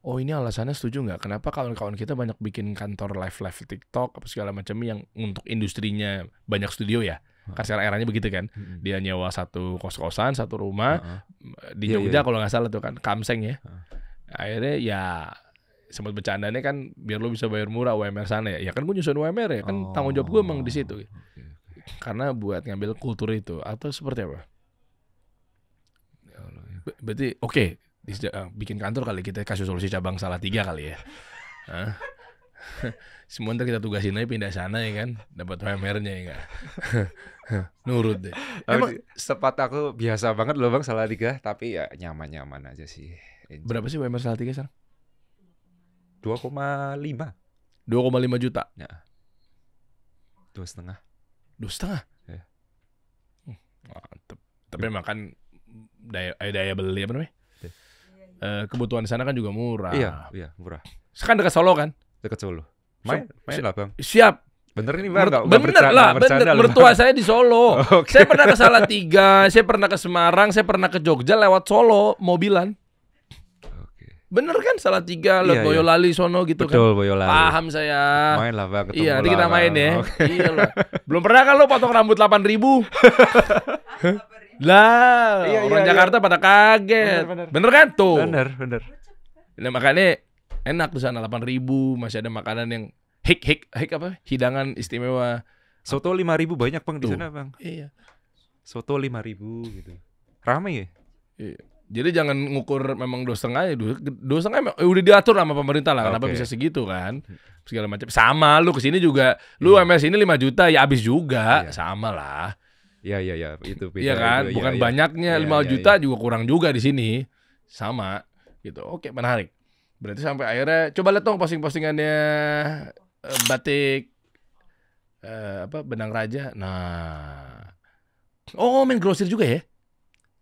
Speaker 3: Oh ini alasannya setuju nggak? Kenapa kawan-kawan kita banyak bikin kantor live TikTok apa segala macam yang untuk industrinya banyak studio ya? Kan sekarang eranya begitu kan, dia nyewa satu kos-kosan, satu rumah di Jogja kalau nggak salah tuh kan, Kamseng ya. Akhirnya ya sempat bercandanya kan biar lo bisa bayar murah UMR sana ya. Ya kan gue nyusun UMR ya, kan tanggung jawab gue emang di situ. Karena buat ngambil kultur itu atau seperti apa? Berarti oke, bikin kantor kali kita kasih solusi cabang Salatiga kali ya. Semua ntar kita tugasin aja pindah sana ya kan, dapat UMR-nya ya enggak. Nurut deh.
Speaker 1: Emang sempat aku biasa banget loh bang Salatiga, tapi ya nyaman-nyaman aja sih.
Speaker 3: Berapa sih UMR Salatiga sekarang?
Speaker 1: 2,5
Speaker 3: juta.
Speaker 1: Ya. 2,5.
Speaker 3: 2,5?
Speaker 1: Ya.
Speaker 3: Mantep. Tapi emang kan daya beli apa namanya? Kebutuhan di sana kan juga murah.
Speaker 1: Iya, murah.
Speaker 3: Sekarang dekat Solo kan?
Speaker 1: Dekat Solo. Main lah bang.
Speaker 3: Siap.
Speaker 1: Bener ini bang,
Speaker 3: bener. Mertua saya di Solo. Saya pernah ke Salatiga, saya pernah ke Semarang, saya pernah ke Jogja lewat Solo mobilan. Bener kan Salatiga, lewat Boyolali sono gitu.
Speaker 1: Betul,
Speaker 3: kan.
Speaker 1: Betul, Boyolali.
Speaker 3: Paham saya.
Speaker 1: Main lah bang, ketemu
Speaker 3: iya, nanti kita main ya. Iya lah. Belum pernah kan lo potong rambut 8.000? Lah, orang Jakarta pada kaget. Bener kan tuh?
Speaker 1: Bener.
Speaker 3: Nah, makanya enak di sana 8.000, masih ada makanan yang hik apa? Hidangan istimewa.
Speaker 1: Soto 5.000 banyak bang di sana bang.
Speaker 3: Iya.
Speaker 1: Soto 5.000 gitu. Rame ya?
Speaker 3: Iya. Jadi jangan ngukur memang 2,5 ya. 2,5 udah diatur sama pemerintah lah. Kenapa bisa segitu kan? Segala macam. Sama lu kesini juga. Lu MS ini 5 juta ya habis juga. Sama lah.
Speaker 1: Iya. Itu beda.
Speaker 3: Iya kan?
Speaker 1: Itu,
Speaker 3: bukan banyaknya 5 juta juga kurang juga di sini. Sama. Gitu. Oke, menarik. Berarti sampai akhirnya coba lihat dong posting-postingannya batik Benang Raja. Nah. Oh, main grosir juga ya?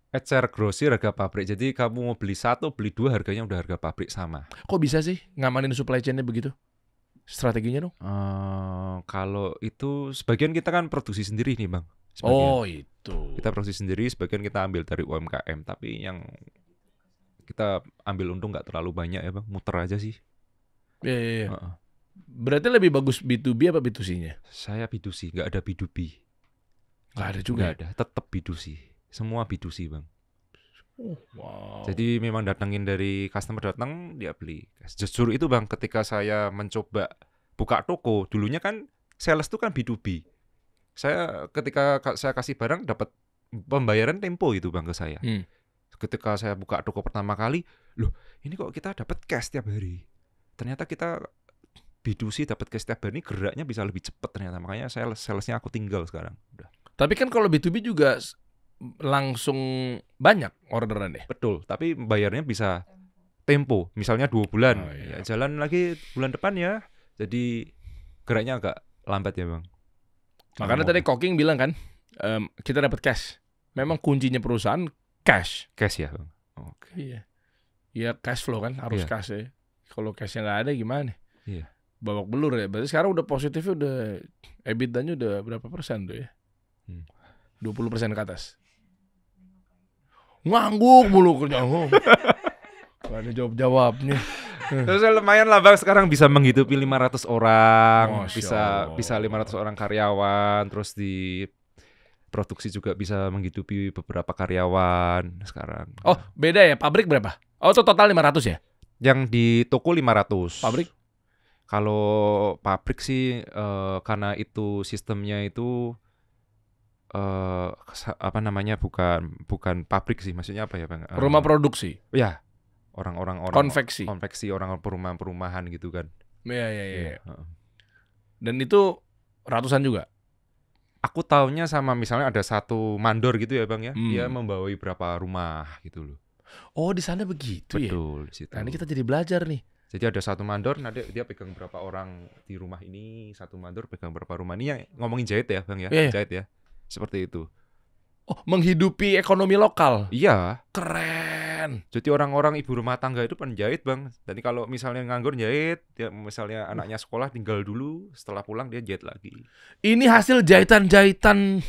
Speaker 1: Ecer grosir harga pabrik. Jadi kamu mau beli 1, beli 2 harganya udah harga pabrik sama.
Speaker 3: Kok bisa sih ngamanin supply chain-nya begitu? Strateginya dong?
Speaker 1: Kalau itu sebagian kita kan produksi sendiri nih bang. Sebagian.
Speaker 3: Oh itu.
Speaker 1: Kita produksi sendiri, sebagian kita ambil dari UMKM. Tapi yang kita ambil untung nggak terlalu banyak ya bang. Muter aja sih.
Speaker 3: Iya. Berarti lebih bagus B2B apa B2C-nya?
Speaker 1: Saya B2C, nggak ada B2B.
Speaker 3: Nggak ada juga?
Speaker 1: Nggak ada, tetap B2C. Semua B2C bang.
Speaker 3: Wow.
Speaker 1: Jadi memang datangin dari customer datang dia beli. Justru itu bang, ketika saya mencoba buka toko, dulunya kan sales itu kan B2B. Saya ketika saya kasih barang dapat pembayaran tempo gitu bang ke saya. Ketika saya buka toko pertama kali, loh ini kok kita dapat cash tiap hari. Ternyata kita B2C dapat cash tiap hari, geraknya bisa lebih cepat ternyata. Makanya salesnya aku tinggal sekarang. Udah.
Speaker 3: Tapi kan kalau B2B juga langsung banyak orderan deh.
Speaker 1: Betul, tapi bayarnya bisa tempo. Misalnya 2 bulan. Ya, jalan lagi bulan depan ya. Jadi geraknya agak lambat ya bang.
Speaker 3: Makanya tadi Koking bilang kan, kita dapat cash. memang kuncinya perusahaan cash.
Speaker 1: Cash ya, Bang. Oke.
Speaker 3: Iya. Ya cash flow kan harus
Speaker 1: Iya.
Speaker 3: cash ya. Kalau cashnya nggak ada gimana?
Speaker 1: Iya.
Speaker 3: Babak belur ya. Berarti sekarang udah positifnya udah EBITDA-nya udah berapa persen tuh ya? 20% ke atas. Ngangguk mulu kerja. Gak ada jawab-jawabnya.
Speaker 1: Terus lumayan lah Bang, sekarang bisa menghidupi 500 orang,
Speaker 3: Masya
Speaker 1: bisa 500 orang karyawan, terus di produksi juga bisa menghidupi beberapa karyawan sekarang.
Speaker 3: Oh, beda ya. Pabrik berapa? Oh, itu total 500 ya?
Speaker 1: Yang di toko 500.
Speaker 3: Pabrik?
Speaker 1: Kalau pabrik sih karena itu sistemnya itu apa namanya, bukan pabrik sih, maksudnya apa ya Bang?
Speaker 3: Rumah produksi.
Speaker 1: Ya, orang
Speaker 3: Konveksi.
Speaker 1: orang perumahan gitu kan.
Speaker 3: Iya.
Speaker 1: Iya.
Speaker 3: Dan itu ratusan juga.
Speaker 1: Aku taunya sama misalnya ada satu mandor gitu ya Bang ya,
Speaker 3: Hmm.
Speaker 1: dia membawai berapa rumah gitu loh.
Speaker 3: Oh, di sana begitu ya.
Speaker 1: Betul di situ.
Speaker 3: Nah, ini kita jadi belajar nih.
Speaker 1: Jadi ada satu mandor, nanti dia pegang berapa orang di rumah ini, satu mandor pegang berapa rumah ini. Ya, ngomongin jahit ya Bang ya,
Speaker 3: Iya.
Speaker 1: jahit ya. Seperti itu.
Speaker 3: Oh, menghidupi ekonomi lokal.
Speaker 1: Iya,
Speaker 3: Keren.
Speaker 1: jadi orang-orang ibu rumah tangga itu penjahit Bang. Jadi kalau misalnya nganggur jahit, dia misalnya anaknya sekolah tinggal dulu, setelah pulang dia jahit lagi.
Speaker 3: Ini hasil jahitan-jahitan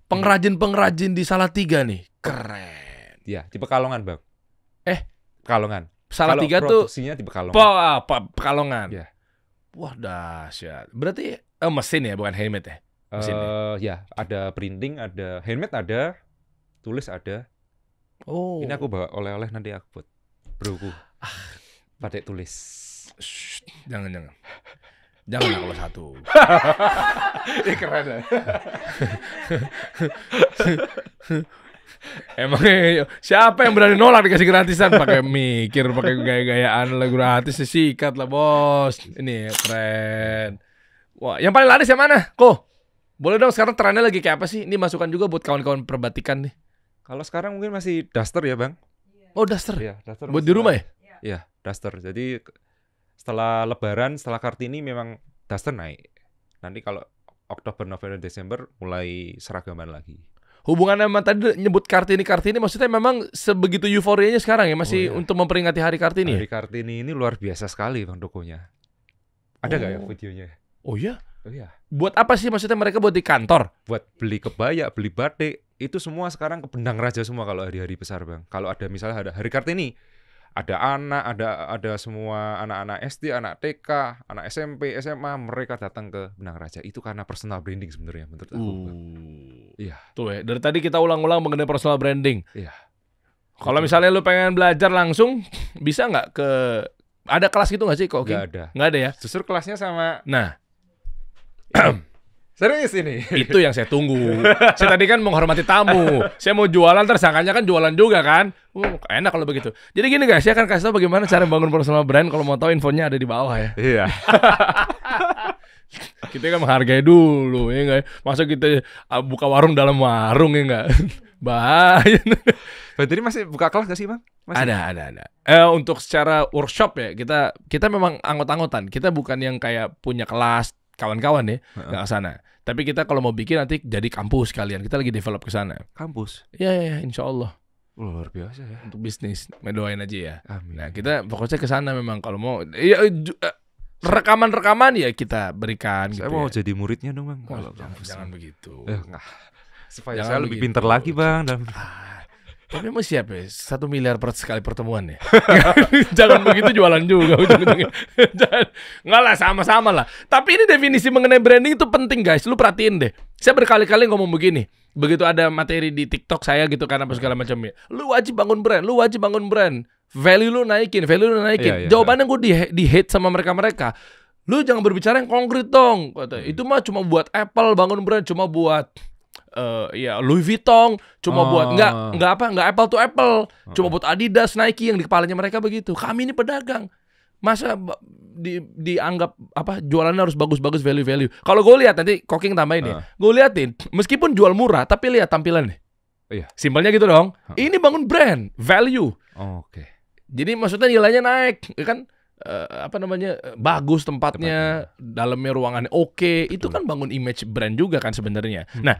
Speaker 3: pengrajin-pengrajin di Salatiga nih. Keren.
Speaker 1: Ya, di Pekalongan Bang. Pekalongan.
Speaker 3: Salatiga
Speaker 1: Kalau
Speaker 3: tuh
Speaker 1: produksinya di Pekalongan.
Speaker 3: Pekalongan.
Speaker 1: Iya.
Speaker 3: Wah, dahsyat. Berarti mesin ya, bukan handmade ya? Mesin
Speaker 1: Ya, ada printing, ada handmade, ada tulis, ada.
Speaker 3: Oh.
Speaker 1: Ini aku bawa oleh-oleh nanti aku buat broku. Batik tulis.
Speaker 3: Shh, jangan. Jangan kalau satu.
Speaker 1: Keren ya.
Speaker 3: Emangnya siapa yang berani nolak dikasih gratisan? Pakai mikir, pakai gaya-gayaan lah, gratis sikat lah bos. Ini keren. Wah, yang paling laris yang mana? Boleh dong, sekarang trennya lagi kayak apa sih? Ini masukan juga buat kawan-kawan perbatikan nih.
Speaker 1: Kalau sekarang mungkin masih daster ya Bang.
Speaker 3: Oh, daster.
Speaker 1: Iya, daster.
Speaker 3: Buat di rumah ya?
Speaker 1: Iya, daster. Jadi setelah Lebaran, setelah Kartini memang daster naik. Nanti kalau Oktober, November, Desember mulai seragaman lagi.
Speaker 3: Hubungannya sama tadi nyebut Kartini maksudnya memang sebegitu euforianya sekarang ya, masih
Speaker 1: Oh, iya.
Speaker 3: untuk memperingati Hari Kartini.
Speaker 1: Hari Kartini ini luar biasa sekali Bang tokonya. Ada nggak ya videonya?
Speaker 3: Oh iya.
Speaker 1: Oh iya.
Speaker 3: Buat apa sih maksudnya mereka buat di kantor?
Speaker 1: Buat beli kebaya, beli batik, itu semua sekarang ke Benang Raja semua kalau hari-hari besar Bang. Kalau ada misalnya ada Hari Kartini, ada anak, ada semua anak-anak SD, anak TK, anak SMP, SMA, mereka datang ke Benang Raja. Itu karena personal branding sebenarnya menurut aku. Bang. Iya.
Speaker 3: Tuh ya, dari tadi kita ulang-ulang mengenai personal branding.
Speaker 1: Iya.
Speaker 3: Kalau misalnya lu pengen belajar langsung, bisa nggak ada kelas gitu nggak sih kok?
Speaker 1: Nggak ada.
Speaker 3: Nggak ada ya?
Speaker 1: Justru kelasnya sama
Speaker 3: Nah,
Speaker 1: serius ini.
Speaker 3: itu yang saya tunggu. Saya tadi kan menghormati tamu. Saya mau jualan, tersangkanya kan jualan juga kan. Enak kalau begitu. Jadi gini guys, saya akan kasih tahu bagaimana cara bangun personal brand. Kalau mau tahu infonya ada di bawah ya.
Speaker 1: Iya.
Speaker 3: Kita kan menghargai dulu, ya nggak? Masa kita buka warung dalam warung, ya nggak? Bahaya.
Speaker 1: Berarti ini masih buka kelas nggak sih Bang? Masih?
Speaker 3: Ada. Untuk secara workshop ya, kita memang anggot-anggotan. Kita bukan yang kayak punya kelas kawan-kawan ya, nggak ke sana. Tapi kita kalau mau bikin nanti jadi kampus kalian. Kita lagi develop ke sana.
Speaker 1: Kampus.
Speaker 3: Ya, insya Allah.
Speaker 1: Luar biasa ya.
Speaker 3: Untuk bisnis, doain aja ya.
Speaker 1: Amin.
Speaker 3: Nah, kita fokusnya ke sana memang kalau mau. Ya, rekaman-rekaman ya kita berikan.
Speaker 1: Saya
Speaker 3: gitu
Speaker 1: mau
Speaker 3: ya.
Speaker 1: jadi muridnya dong Bang.
Speaker 3: Wah,
Speaker 1: Kalau kampus.
Speaker 3: jangan begitu.
Speaker 1: Nggak. Supaya
Speaker 3: Jangan
Speaker 1: saya lebih
Speaker 3: begitu.
Speaker 1: pintar lagi Bang. Dan
Speaker 3: Tapi emang siapa ya? 1 miliar per sekali pertemuan ya? Jangan begitu jualan juga ujung-ujungnya. Nggak lah, sama-sama lah. Tapi ini definisi mengenai branding itu penting guys. Lu perhatiin deh. Saya berkali-kali ngomong begini. Begitu ada materi di TikTok saya gitu kan apa segala macamnya. Lu wajib bangun brand. Value lu naikin.
Speaker 1: Iya.
Speaker 3: Jawabannya gue di hate sama mereka-mereka. Lu jangan berbicara yang konkret dong. Kata, itu mah cuma buat Apple bangun brand. Cuma buat Louis Vuitton, cuma buat nggak Apple to Apple, cuma buat Adidas, Nike yang di kepalanya mereka begitu. Kami ini pedagang, masa dianggap apa jualannya harus bagus-bagus value. Kalau gue lihat nanti Koking tambahin ya, gue liatin meskipun jual murah tapi lihat tampilannya.
Speaker 1: Iya.
Speaker 3: Simpelnya gitu dong. Ini bangun brand, value.
Speaker 1: Oke.
Speaker 3: Jadi maksudnya nilainya naik, kan? Bagus tempatnya, dalamnya ruangannya oke. Itu kan bangun image brand juga kan sebenarnya. Nah.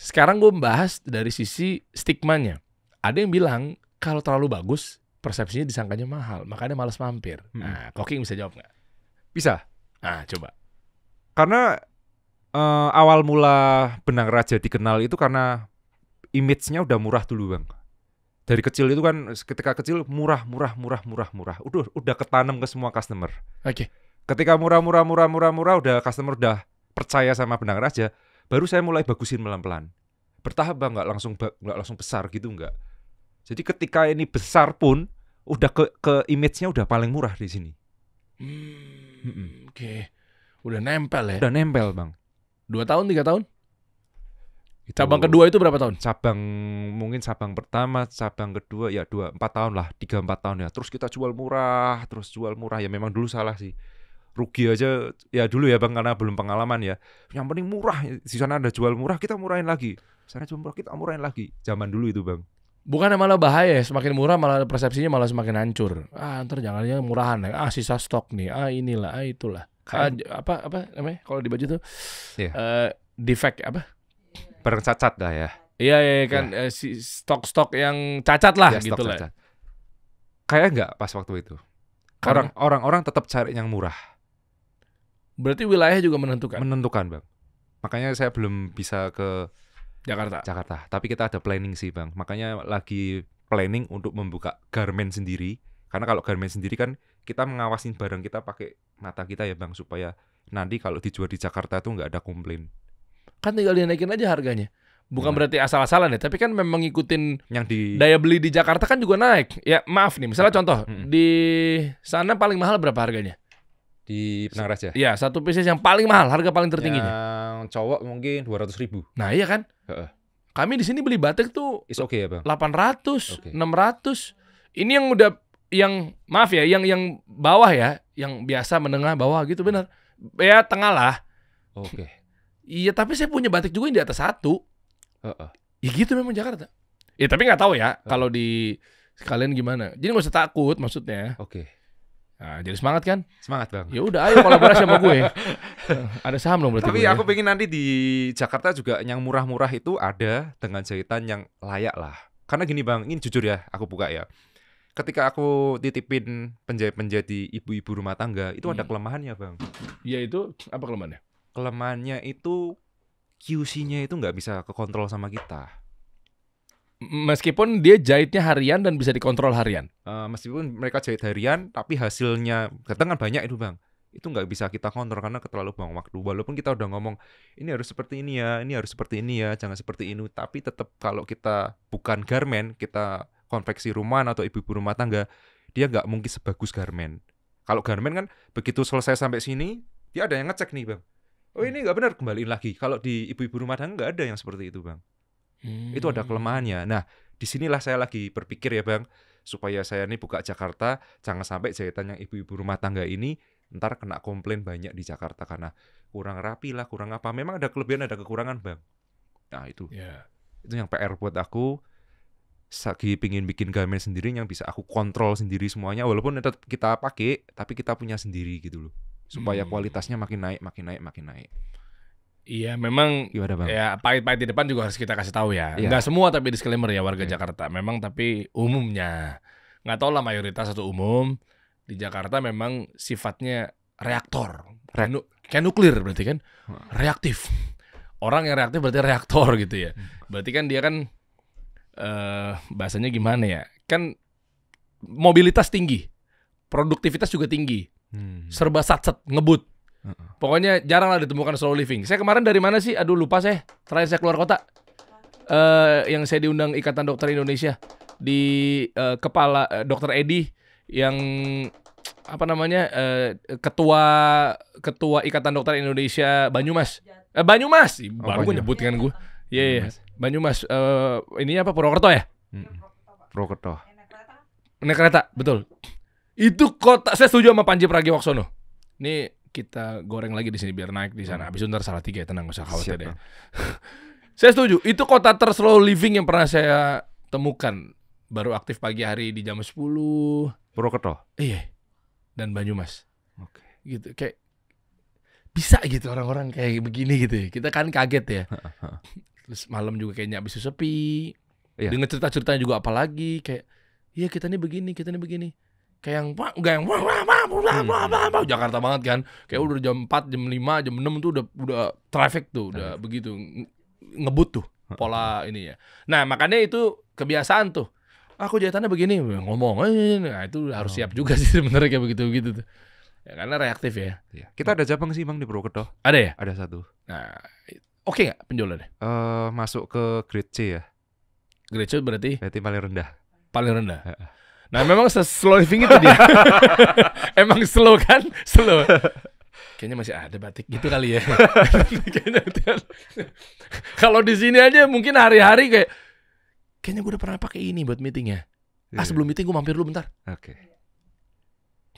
Speaker 3: Sekarang gue membahas dari sisi stigmanya. Ada yang bilang kalau terlalu bagus persepsinya disangkanya mahal, makanya malas mampir. Nah, Koking bisa jawab nggak?
Speaker 1: Bisa.
Speaker 3: Nah, coba.
Speaker 1: Karena awal mula benang raja dikenal itu karena image-nya udah murah dulu bang. Dari kecil itu kan ketika kecil murah. Udah ketanam ke semua customer.
Speaker 3: Oke.
Speaker 1: Ketika murah udah customer udah percaya sama benang raja, baru saya mulai bagusin pelan-pelan. Bertahap bang, nggak langsung besar gitu nggak. Jadi ketika ini besar pun udah ke image-nya udah paling murah di sini.
Speaker 3: Oke. Udah nempel ya.
Speaker 1: Udah nempel bang.
Speaker 3: 2 tahun, 3 tahun?
Speaker 1: Itu
Speaker 3: Cabang kedua itu berapa tahun?
Speaker 1: Mungkin cabang pertama, cabang kedua ya 4 tahun lah, 3-4 tahun ya. Terus kita jual murah ya memang dulu salah sih. Rugi aja ya dulu ya bang karena belum pengalaman ya. Yang penting murah, di sana ada jual murah kita murahin lagi. Di sana jual murah kita murahin lagi. Zaman dulu itu bang.
Speaker 3: Bukannya malah bahaya ya, semakin murah malah persepsinya malah semakin hancur. Ntar jangannya murahan ya. Sisa stok nih. Inilah, itulah. Apa namanya? Kalau di baju tuh defect apa?
Speaker 1: Barang cacat dah ya.
Speaker 3: Iya kan si stok-stok yang cacat lah
Speaker 1: ya,
Speaker 3: gitu lah.
Speaker 1: Cacat. Kayak enggak pas waktu itu. Orang-orang tetap cari yang murah.
Speaker 3: Berarti wilayah juga menentukan.
Speaker 1: Menentukan bang. Makanya saya belum bisa ke
Speaker 3: Jakarta.
Speaker 1: Tapi kita ada planning sih bang. Makanya lagi planning untuk membuka garment sendiri. Karena kalau garment sendiri kan kita mengawasin barang kita pakai mata kita ya bang. Supaya nanti kalau dijual di Jakarta itu nggak ada komplain.
Speaker 3: Kan tinggal dinaikin aja harganya. Bukan berarti asal-asalan ya. Tapi kan memang ngikutin
Speaker 1: yang
Speaker 3: daya beli di Jakarta kan juga naik. Ya maaf nih. Misalnya contoh. Di sana paling mahal berapa harganya?
Speaker 1: Di Benang Raja?
Speaker 3: Iya, satu pieces yang paling mahal, harga paling tertingginya.
Speaker 1: Yang cowok mungkin 200.000.
Speaker 3: Nah iya kan? Kami di sini beli batik tuh
Speaker 1: It's okay ya bang?
Speaker 3: 800, 600. Ini yang udah, maaf ya, yang bawah ya, yang biasa menengah bawah gitu benar. Ya tengah lah.
Speaker 1: Oke.
Speaker 3: Iya tapi saya punya batik juga yang di atas 1. Ya gitu memang Jakarta. Ya tapi nggak tahu ya kalau di kalian gimana. Jadi nggak usah takut maksudnya.
Speaker 1: Oke.
Speaker 3: Nah, jadi semangat kan?
Speaker 1: Semangat bang.
Speaker 3: Ya udah, ayo kolaborasi sama gue. Ada saham dong berarti.
Speaker 1: Tapi
Speaker 3: gue
Speaker 1: aku pengen nanti di Jakarta juga yang murah-murah itu ada dengan jahitan yang layak lah. Karena gini bang, ini jujur ya, aku buka ya. Ketika aku titipin penjahit-penjahit di ibu-ibu rumah tangga, itu ada kelemahannya bang.
Speaker 3: Ya itu apa kelemahannya?
Speaker 1: Kelemahannya itu QC-nya itu nggak bisa kekontrol sama kita.
Speaker 3: Meskipun dia jahitnya harian dan bisa dikontrol harian.
Speaker 1: Meskipun mereka jahit harian, tapi hasilnya datang kan banyak itu bang. Itu nggak bisa kita kontrol karena terlalu buang waktu. Walaupun kita udah ngomong ini harus seperti ini ya, ini harus seperti ini ya, jangan seperti ini. Tapi tetap kalau kita bukan garment, kita konveksi rumahan atau ibu-ibu rumah tangga, dia nggak mungkin sebagus garment. Kalau garment kan begitu selesai sampai sini, dia ada yang ngecek nih bang. Oh ini nggak benar, kembaliin lagi. Kalau di ibu-ibu rumah tangga nggak ada yang seperti itu bang. Itu ada kelemahannya. Nah, disinilah saya lagi berpikir ya bang, supaya saya nih buka Jakarta, jangan sampai jahitan yang ibu-ibu rumah tangga ini ntar kena komplain banyak di Jakarta karena kurang rapi lah, kurang apa. Memang ada kelebihan, ada kekurangan bang. Nah itu, itu yang PR buat aku. Lagi pingin bikin garment sendiri yang bisa aku kontrol sendiri semuanya, walaupun tetap kita pakai, tapi kita punya sendiri gitu loh, supaya kualitasnya makin naik.
Speaker 3: Iya memang ya pahit-pahit di depan juga harus kita kasih tahu ya. Nggak semua tapi disclaimer ya warga Jakarta. Memang tapi umumnya. Nggak tahu lah mayoritas atau umum. Di Jakarta memang sifatnya reaktor. Kayak nuklir berarti kan. Reaktif. Orang yang reaktif berarti reaktor gitu ya. Berarti kan dia kan bahasanya gimana ya. Kan mobilitas tinggi. Produktivitas juga tinggi. Serba satset, ngebut. Pokoknya jarang lah ditemukan slow living. Saya kemarin dari mana sih? Aduh lupa saya. Terakhir saya keluar kota. Yang saya diundang Ikatan Dokter Indonesia di kepala Dokter Edi yang apa namanya ketua Ikatan Dokter Indonesia Banyumas. Banyumas, baru gue nyebutkan gue. Iya. Banyumas. Ini apa Purwokerto ya?
Speaker 1: Purwokerto.
Speaker 3: Naik kereta, betul. Itu kota. Saya setuju sama Panji Pragiwaksono. Ini kita goreng lagi di sini biar naik di sana. Habis itu ntar Salatiga ya, tenang, gak usah khawatir deh. Saya setuju. Itu kota terslow living yang pernah saya temukan. Baru aktif pagi hari di jam 10.
Speaker 1: Purwokerto.
Speaker 3: Iya. Dan Banyumas.
Speaker 1: Oke.
Speaker 3: Gitu kayak bisa gitu orang-orang kayak begini gitu ya. Kita kan kaget ya. Terus malam juga kayaknya abis itu sepi.
Speaker 1: Iya.
Speaker 3: Dengan cerita-ceritanya juga apalagi kayak iya kita nih begini. Kayak yang enggak yang Jakarta banget kan. Kayak udah jam 4, jam 5, jam 6 tuh udah traffic tuh, udah begitu ngebut tuh pola ini ya. Nah, makanya itu kebiasaan tuh. Aku jahitannya begini, ngomong. Nah, itu harus siap juga sih sebenarnya kayak begitu tuh. Ya karena reaktif ya.
Speaker 1: Iya. Kita ada cabang sih Bang di Purwokerto.
Speaker 3: Ada ya?
Speaker 1: Ada satu.
Speaker 3: Nah, oke nggak penjualannya?
Speaker 1: Masuk ke grade C ya.
Speaker 3: Grade C berarti
Speaker 1: Berarti paling rendah.
Speaker 3: paling rendah. Nah, memang slow living itu dia. Emang slow kan? Slow. Kayaknya masih ada batik gitu kali ya. Kayaknya gitu kan. Kalau di sini aja mungkin hari-hari kayaknya gue udah pernah pakai ini buat meeting ya.
Speaker 1: Iya.
Speaker 3: Sebelum meeting gue mampir dulu bentar.
Speaker 1: Oke.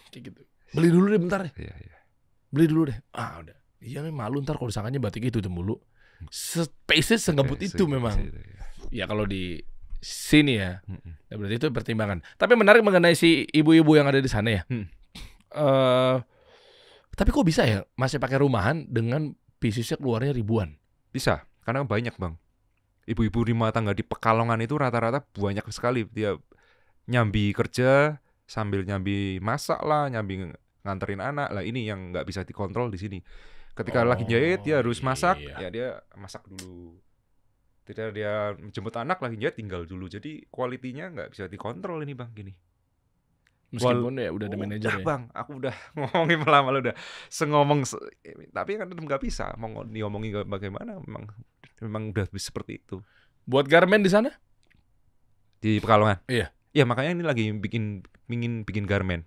Speaker 3: Kayak gitu. Beli dulu deh bentar deh.
Speaker 1: Iya.
Speaker 3: Beli dulu deh. Udah. Iya nih malu ntar kalau disangkanya batik itu mulu. Space sengebut itu memang. Ya kalau di sini ya. Nah, berarti itu pertimbangan. Tapi menarik mengenai si ibu-ibu yang ada di sana ya. Tapi kok bisa ya masih pakai rumahan dengan bisnisnya keluarnya ribuan?
Speaker 1: Bisa, karena banyak Bang. Ibu-ibu rumah tangga di Pekalongan itu rata-rata banyak sekali. Dia nyambi kerja sambil nyambi masak lah, nyambi nganterin anak lah. Ini yang nggak bisa dikontrol di sini. Ketika lagi jahit dia harus masak, ya dia masak dulu. Tidak dia menjemput anak lagi jahit tinggal dulu. Jadi kualitinya nggak bisa dikontrol ini Bang gini.
Speaker 3: Meskipun ya udah ada manajer ya.
Speaker 1: Bang, aku udah ngomongin lama udah tapi kan tetap nggak bisa mau diomongin bagaimana, memang udah seperti itu.
Speaker 3: Buat garmen di sana?
Speaker 1: Di Pekalongan.
Speaker 3: Iya.
Speaker 1: Ya makanya ini lagi ingin bikin garmen.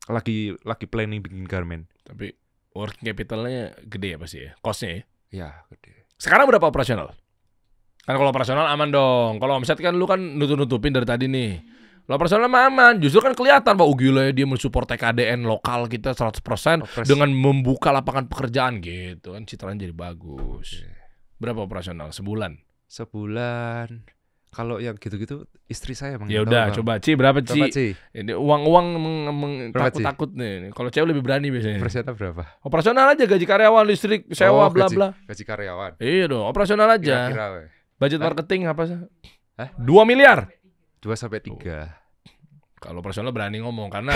Speaker 1: Lagi planning bikin garmen.
Speaker 3: Tapi working capitalnya gede ya pasti ya, costnya ya.
Speaker 1: Ya gede.
Speaker 3: Sekarang berapa operasional? Kan kalau operasional aman dong. Kalau omset kan lu kan nutupin dari tadi nih. Kalau operasional aman, justru kan kelihatan bahwa gila ya dia mensupport TKDN lokal kita 100% dengan membuka lapangan pekerjaan gitu kan, citranya jadi bagus. Berapa operasional sebulan?
Speaker 1: Kalau yang gitu-gitu istri saya Bang.
Speaker 3: Ya udah coba Ci berapa Ci? Ini uang takut nih. Kalau cewek lebih berani biasanya.
Speaker 1: Operasional berapa?
Speaker 3: Operasional aja, gaji karyawan, listrik, sewa, bla bla.
Speaker 1: Gaji karyawan.
Speaker 3: Iya dong, operasional aja.
Speaker 1: Kira-kira
Speaker 3: budget marketing apa sih? 2 miliar.
Speaker 1: 2-3.
Speaker 3: Kalau operasional berani ngomong karena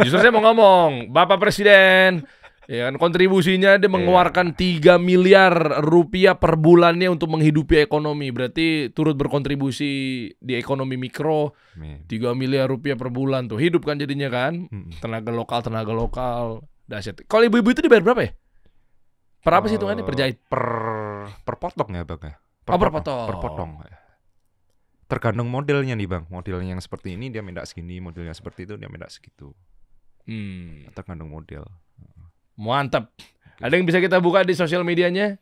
Speaker 3: justru saya mau ngomong, Bapak Presiden ya kan kontribusinya dia mengeluarkan 3 miliar rupiah per bulannya untuk menghidupi ekonomi. Berarti turut berkontribusi di ekonomi mikro. 3 miliar rupiah per bulan tuh. Hidup kan jadinya kan. Tenaga lokal. Dahsyat. Kalau ibu-ibu itu dibayar berapa ya? Per apa sih hitungannya? Per jahit?
Speaker 1: Per potong ya Bang ya.
Speaker 3: Per potong.
Speaker 1: Per potong. Tergantung modelnya nih Bang. Modelnya yang seperti ini dia minta segini, modelnya seperti itu dia minta segitu. Tergantung model.
Speaker 3: Mantap. Ada yang bisa kita buka di sosial medianya?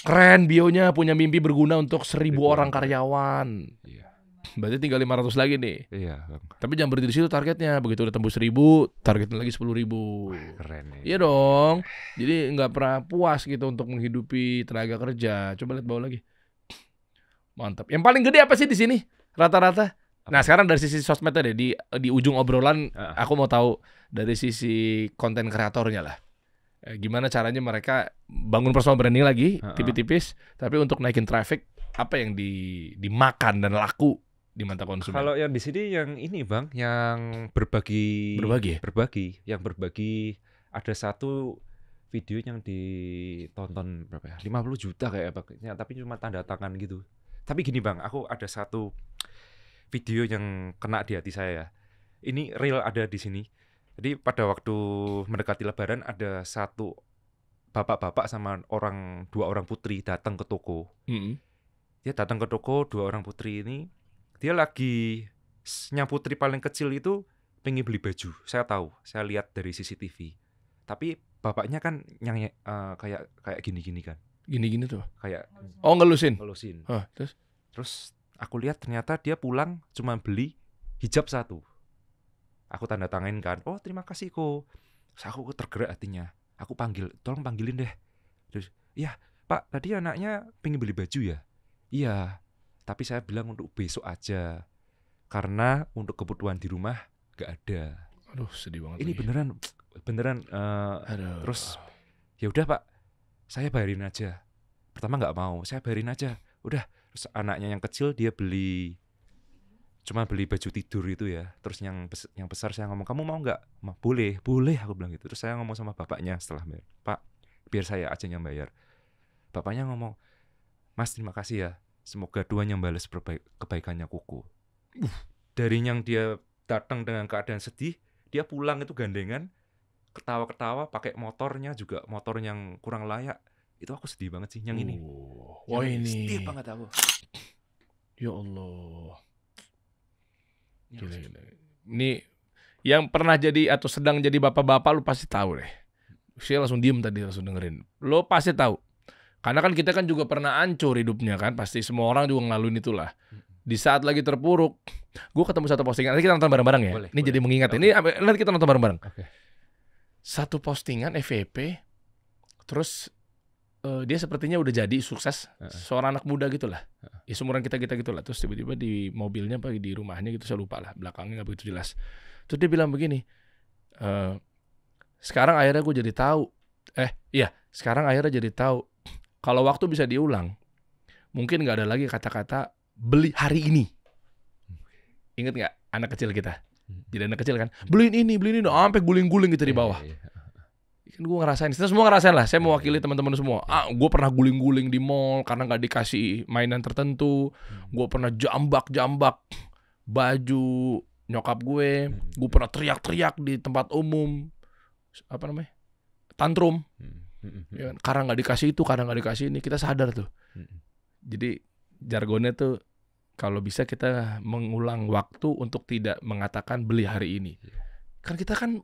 Speaker 3: Keren bionya, punya mimpi berguna untuk 1.000 orang karyawan.
Speaker 1: Iya.
Speaker 3: Berarti tinggal 500 lagi nih.
Speaker 1: Iya Bang.
Speaker 3: Tapi jangan berhenti di situ targetnya. Begitu udah tembus 1.000, targetnya lagi 10.000.
Speaker 1: Keren nih.
Speaker 3: Iya dong. Jadi nggak pernah puas gitu untuk menghidupi tenaga kerja. Coba lihat bawah lagi. Mantap. Yang paling gede apa sih di sini? Rata-rata. Nah, sekarang dari sisi sosmednya deh, di ujung obrolan aku mau tahu dari sisi konten kreatornya lah. Gimana caranya mereka bangun personal branding lagi, tipis-tipis, tapi untuk naikin traffic, apa yang dimakan dan laku di mata konsumen?
Speaker 1: Kalau yang di sini yang ini Bang, yang berbagi
Speaker 3: ya?
Speaker 1: Yang berbagi ada satu video yang ditonton berapa ya? 50 juta kayaknya, tapi cuma tanda tangan gitu. Tapi gini Bang, aku ada satu video yang kena di hati saya. Ini real ada di sini. Jadi pada waktu mendekati Lebaran ada satu bapak-bapak sama 2 orang putri datang ke toko. Dia datang ke toko, 2 orang putri ini, dia lagi yang putri paling kecil itu pengen beli baju. Saya tahu, saya lihat dari CCTV. Tapi bapaknya kan yang kayak gini-gini kan.
Speaker 3: Gini-gini tuh.
Speaker 1: Kayak
Speaker 3: ngelusin.
Speaker 1: Terus aku lihat ternyata dia pulang cuma beli hijab 1. Aku tanda tangain kan. Oh, terima kasih kok. Terus aku tergerak hatinya. Aku tolong panggilin deh. Terus, "Iya, Pak, tadi anaknya pengen beli baju ya?" "Iya, tapi saya bilang untuk besok aja. Karena untuk kebutuhan di rumah gak ada."
Speaker 3: Aduh, sedih banget.
Speaker 1: Ini beneran terus ya udah Pak, saya bayarin aja. Pertama nggak mau, saya bayarin aja. Udah, terus anaknya yang kecil dia cuma beli baju tidur itu ya. Terus yang besar saya ngomong, kamu mau nggak? Boleh aku bilang gitu. Terus saya ngomong sama bapaknya setelah bayar, Pak, biar saya aja yang bayar. Bapaknya ngomong, Mas terima kasih ya, semoga Tuhan yang balas kebaikannya Kuku. Dari yang dia datang dengan keadaan sedih, dia pulang itu gandengan, ketawa-ketawa, pakai motornya juga motor yang kurang layak. Itu aku sedih banget sih yang ini.
Speaker 3: Wah
Speaker 1: Yang
Speaker 3: ini.
Speaker 1: sedih banget aku.
Speaker 3: Ya Allah. Gila. Ini yang pernah jadi atau sedang jadi bapak-bapak lu pasti tahu deh. Saya langsung diem tadi, langsung dengerin. Lo pasti tahu. Karena kan kita kan juga pernah hancur hidupnya kan. Pasti semua orang juga ngelaluin itulah. Di saat lagi terpuruk, gue ketemu satu postingan. Nanti kita nonton bareng-bareng ya.
Speaker 1: Boleh.
Speaker 3: Jadi mengingat. Ini nanti kita nonton bareng-bareng.
Speaker 1: Okay.
Speaker 3: Satu postingan FVP. Terus dia sepertinya udah jadi sukses. Seorang anak muda gitu lah. Ya seumuran kita gitu lah. Terus tiba-tiba di mobilnya apa di rumahnya gitu, saya lupa lah. Belakangnya nggak begitu jelas. Terus dia bilang begini. Sekarang akhirnya gue jadi tahu. Sekarang akhirnya jadi tahu. Kalau waktu bisa diulang, mungkin nggak ada lagi kata-kata beli hari ini. Ingat nggak anak kecil kita? Jadi anak kecil kan, beliin ini, sampai guling-guling gitu di bawah. Kan gue ngerasain, kita semua ngerasain lah. Saya mewakili teman-teman semua. Gue pernah guling-guling di mall karena nggak dikasih mainan tertentu. Gue pernah jambak baju nyokap gue. Gue pernah teriak-teriak di tempat umum. Apa namanya? Tantrum. Ya kan? Karena nggak dikasih itu, karena nggak dikasih ini. Kita sadar tuh. Jadi jargonnya tuh kalau bisa kita mengulang waktu untuk tidak mengatakan beli hari ini. Kan kita kan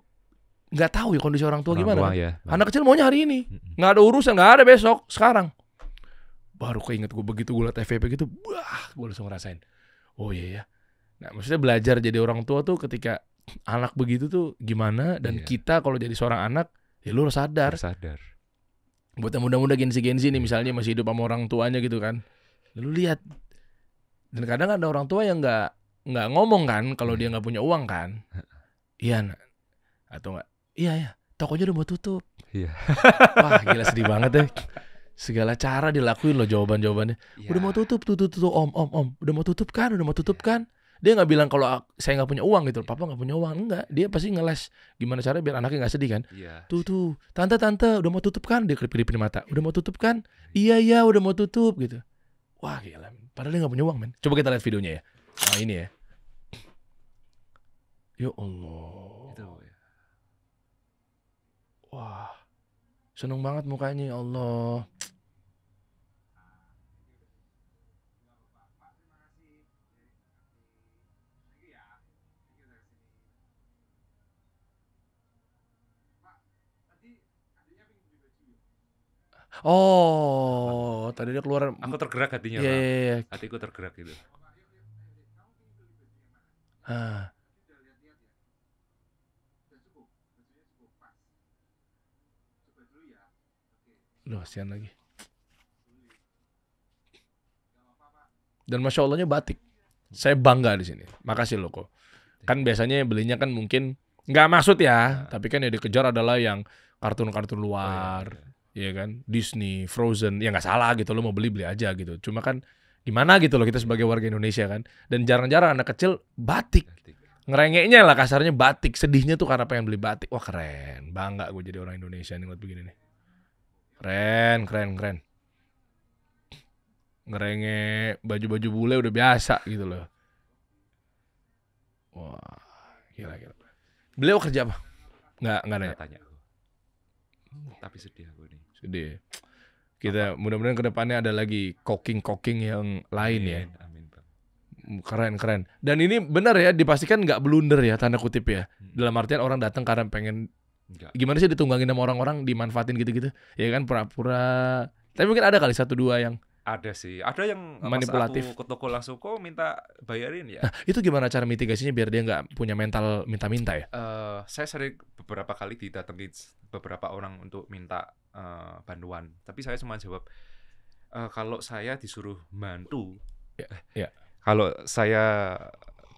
Speaker 3: nggak tahu ya kondisi orang tua gimana. Kan?
Speaker 1: Ya,
Speaker 3: anak kecil maunya hari ini, nggak ada urusan, nggak ada besok, sekarang. Baru keinget gue begitu gue liat FVP gitu, wah, gue langsung ngerasain. Oh iya ya. Nah maksudnya belajar jadi orang tua tuh ketika anak begitu tuh gimana, dan kita kalau jadi seorang anak, ya lu harus sadar. Buat yang muda-muda Gen Z nih misalnya masih hidup sama orang tuanya gitu kan. Lalu lihat. Dan kadang ada orang tua yang nggak ngomong kan kalau dia nggak punya uang kan. Iya nak. Atau nggak? Iya tokonya udah mau tutup.
Speaker 1: Iya.
Speaker 3: Wah gila sedih banget deh. Segala cara dilakuin loh jawabannya. Udah mau tutup tuh om. Udah mau tutup kan? Dia nggak bilang kalau saya nggak punya uang gitu. Papa nggak punya uang, enggak. Dia pasti ngeles. Gimana caranya biar anaknya nggak sedih kan? Tuh tante udah mau tutup kan? Dia kelip-kelipin mata. Udah mau tutup kan? Iya udah mau tutup gitu. Wah gila. Padahal dia nggak punya uang men. Coba kita lihat videonya ya. Nah ini ya. Ya Allah.
Speaker 1: Itu ya.
Speaker 3: Wah. Seneng banget mukanya ya Allah. Oh, tadi dia keluar.
Speaker 1: Aku tergerak hatinya,
Speaker 3: Iya,
Speaker 1: Bang.
Speaker 3: iya.
Speaker 1: Hatiku tergerak gitu.
Speaker 3: Loh, kasihan lagi. Dan Masya Allahnya batik. Saya bangga di sini. Makasih loh kok. Kan biasanya belinya kan mungkin nggak maksud ya, tapi kan yang dikejar adalah yang kartun-kartun luar. Iya kan, Disney, Frozen, ya nggak salah gitu, lo mau beli aja gitu. Cuma kan gimana gitu loh kita sebagai warga Indonesia kan. Dan jarang-jarang anak kecil batik. Ngerengeknya lah kasarnya batik. Sedihnya tuh karena pengen beli batik. Wah keren, bangga gue jadi orang Indonesia nih ngeliat begini nih. Keren. Ngerengek baju-baju bule udah biasa gitu loh. Wah, gila. Beliau kerja apa? Nggak nanya.
Speaker 1: Tanya aku. Tapi sedih aku nih.
Speaker 3: Sedih. Kita mudah-mudahan ke depannya ada lagi cooking yang lain ya.
Speaker 1: Amin, Bang.
Speaker 3: Keren. Dan ini benar ya, dipastikan nggak blunder ya, tanda kutip ya. Dalam artian orang datang karena pengen gimana sih ditunggangin sama orang-orang, dimanfaatin gitu-gitu. Ya kan pura-pura. Tapi mungkin ada kali 1-2 yang
Speaker 1: ada sih. Ada yang
Speaker 3: manipulatif.
Speaker 1: Aku ke toko langsung kok minta bayarin ya.
Speaker 3: Nah, itu gimana cara mitigasinya biar dia nggak punya mental minta-minta ya?
Speaker 1: Saya sering beberapa kali didatangi beberapa orang untuk minta bantuan. Tapi saya cuma jawab, kalau saya disuruh bantu, kalau saya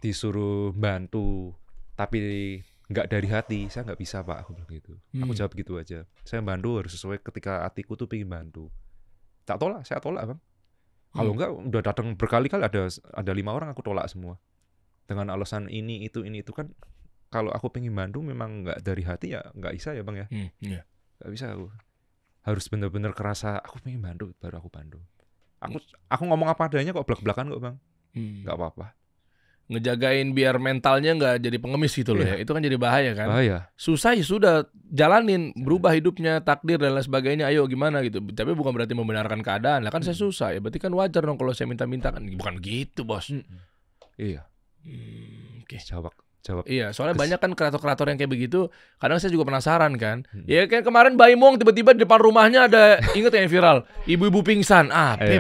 Speaker 1: disuruh bantu tapi nggak dari hati, saya nggak bisa Pak. Aku bilang gitu. Aku jawab gitu aja. Saya bantu harus sesuai ketika hatiku tuh pengen bantu. Saya tolak Bang. Kalau enggak udah datang berkali-kali ada 5 orang aku tolak semua. Dengan alasan ini itu kan kalau aku pengen bantu memang enggak dari hati ya enggak bisa ya Bang ya.
Speaker 3: Iya.
Speaker 1: Enggak bisa aku. Harus benar-benar kerasa aku pengen bantu baru aku bantu. Aku ngomong apa adanya kok belak-belakan kok Bang. Enggak apa-apa.
Speaker 3: Ngejagain biar mentalnya nggak jadi pengemis gitu loh ya. Itu kan jadi bahaya kan.
Speaker 1: Bahaya.
Speaker 3: Susah ya sudah, jalanin, berubah hidupnya, takdir dan lain sebagainya. Ayo gimana gitu. Tapi bukan berarti membenarkan keadaan. Lah kan saya susah ya. Berarti kan wajar dong kalau saya minta-minta kan. Bukan gitu bos.
Speaker 1: Iya.
Speaker 3: Oke.
Speaker 1: Jawab.
Speaker 3: Iya, soalnya banyak kan kreator-kreator yang kayak begitu. Kadang saya juga penasaran kan. Ya kan kemarin Bayi Mong tiba-tiba di depan rumahnya ada, inget yang viral, ibu-ibu pingsan.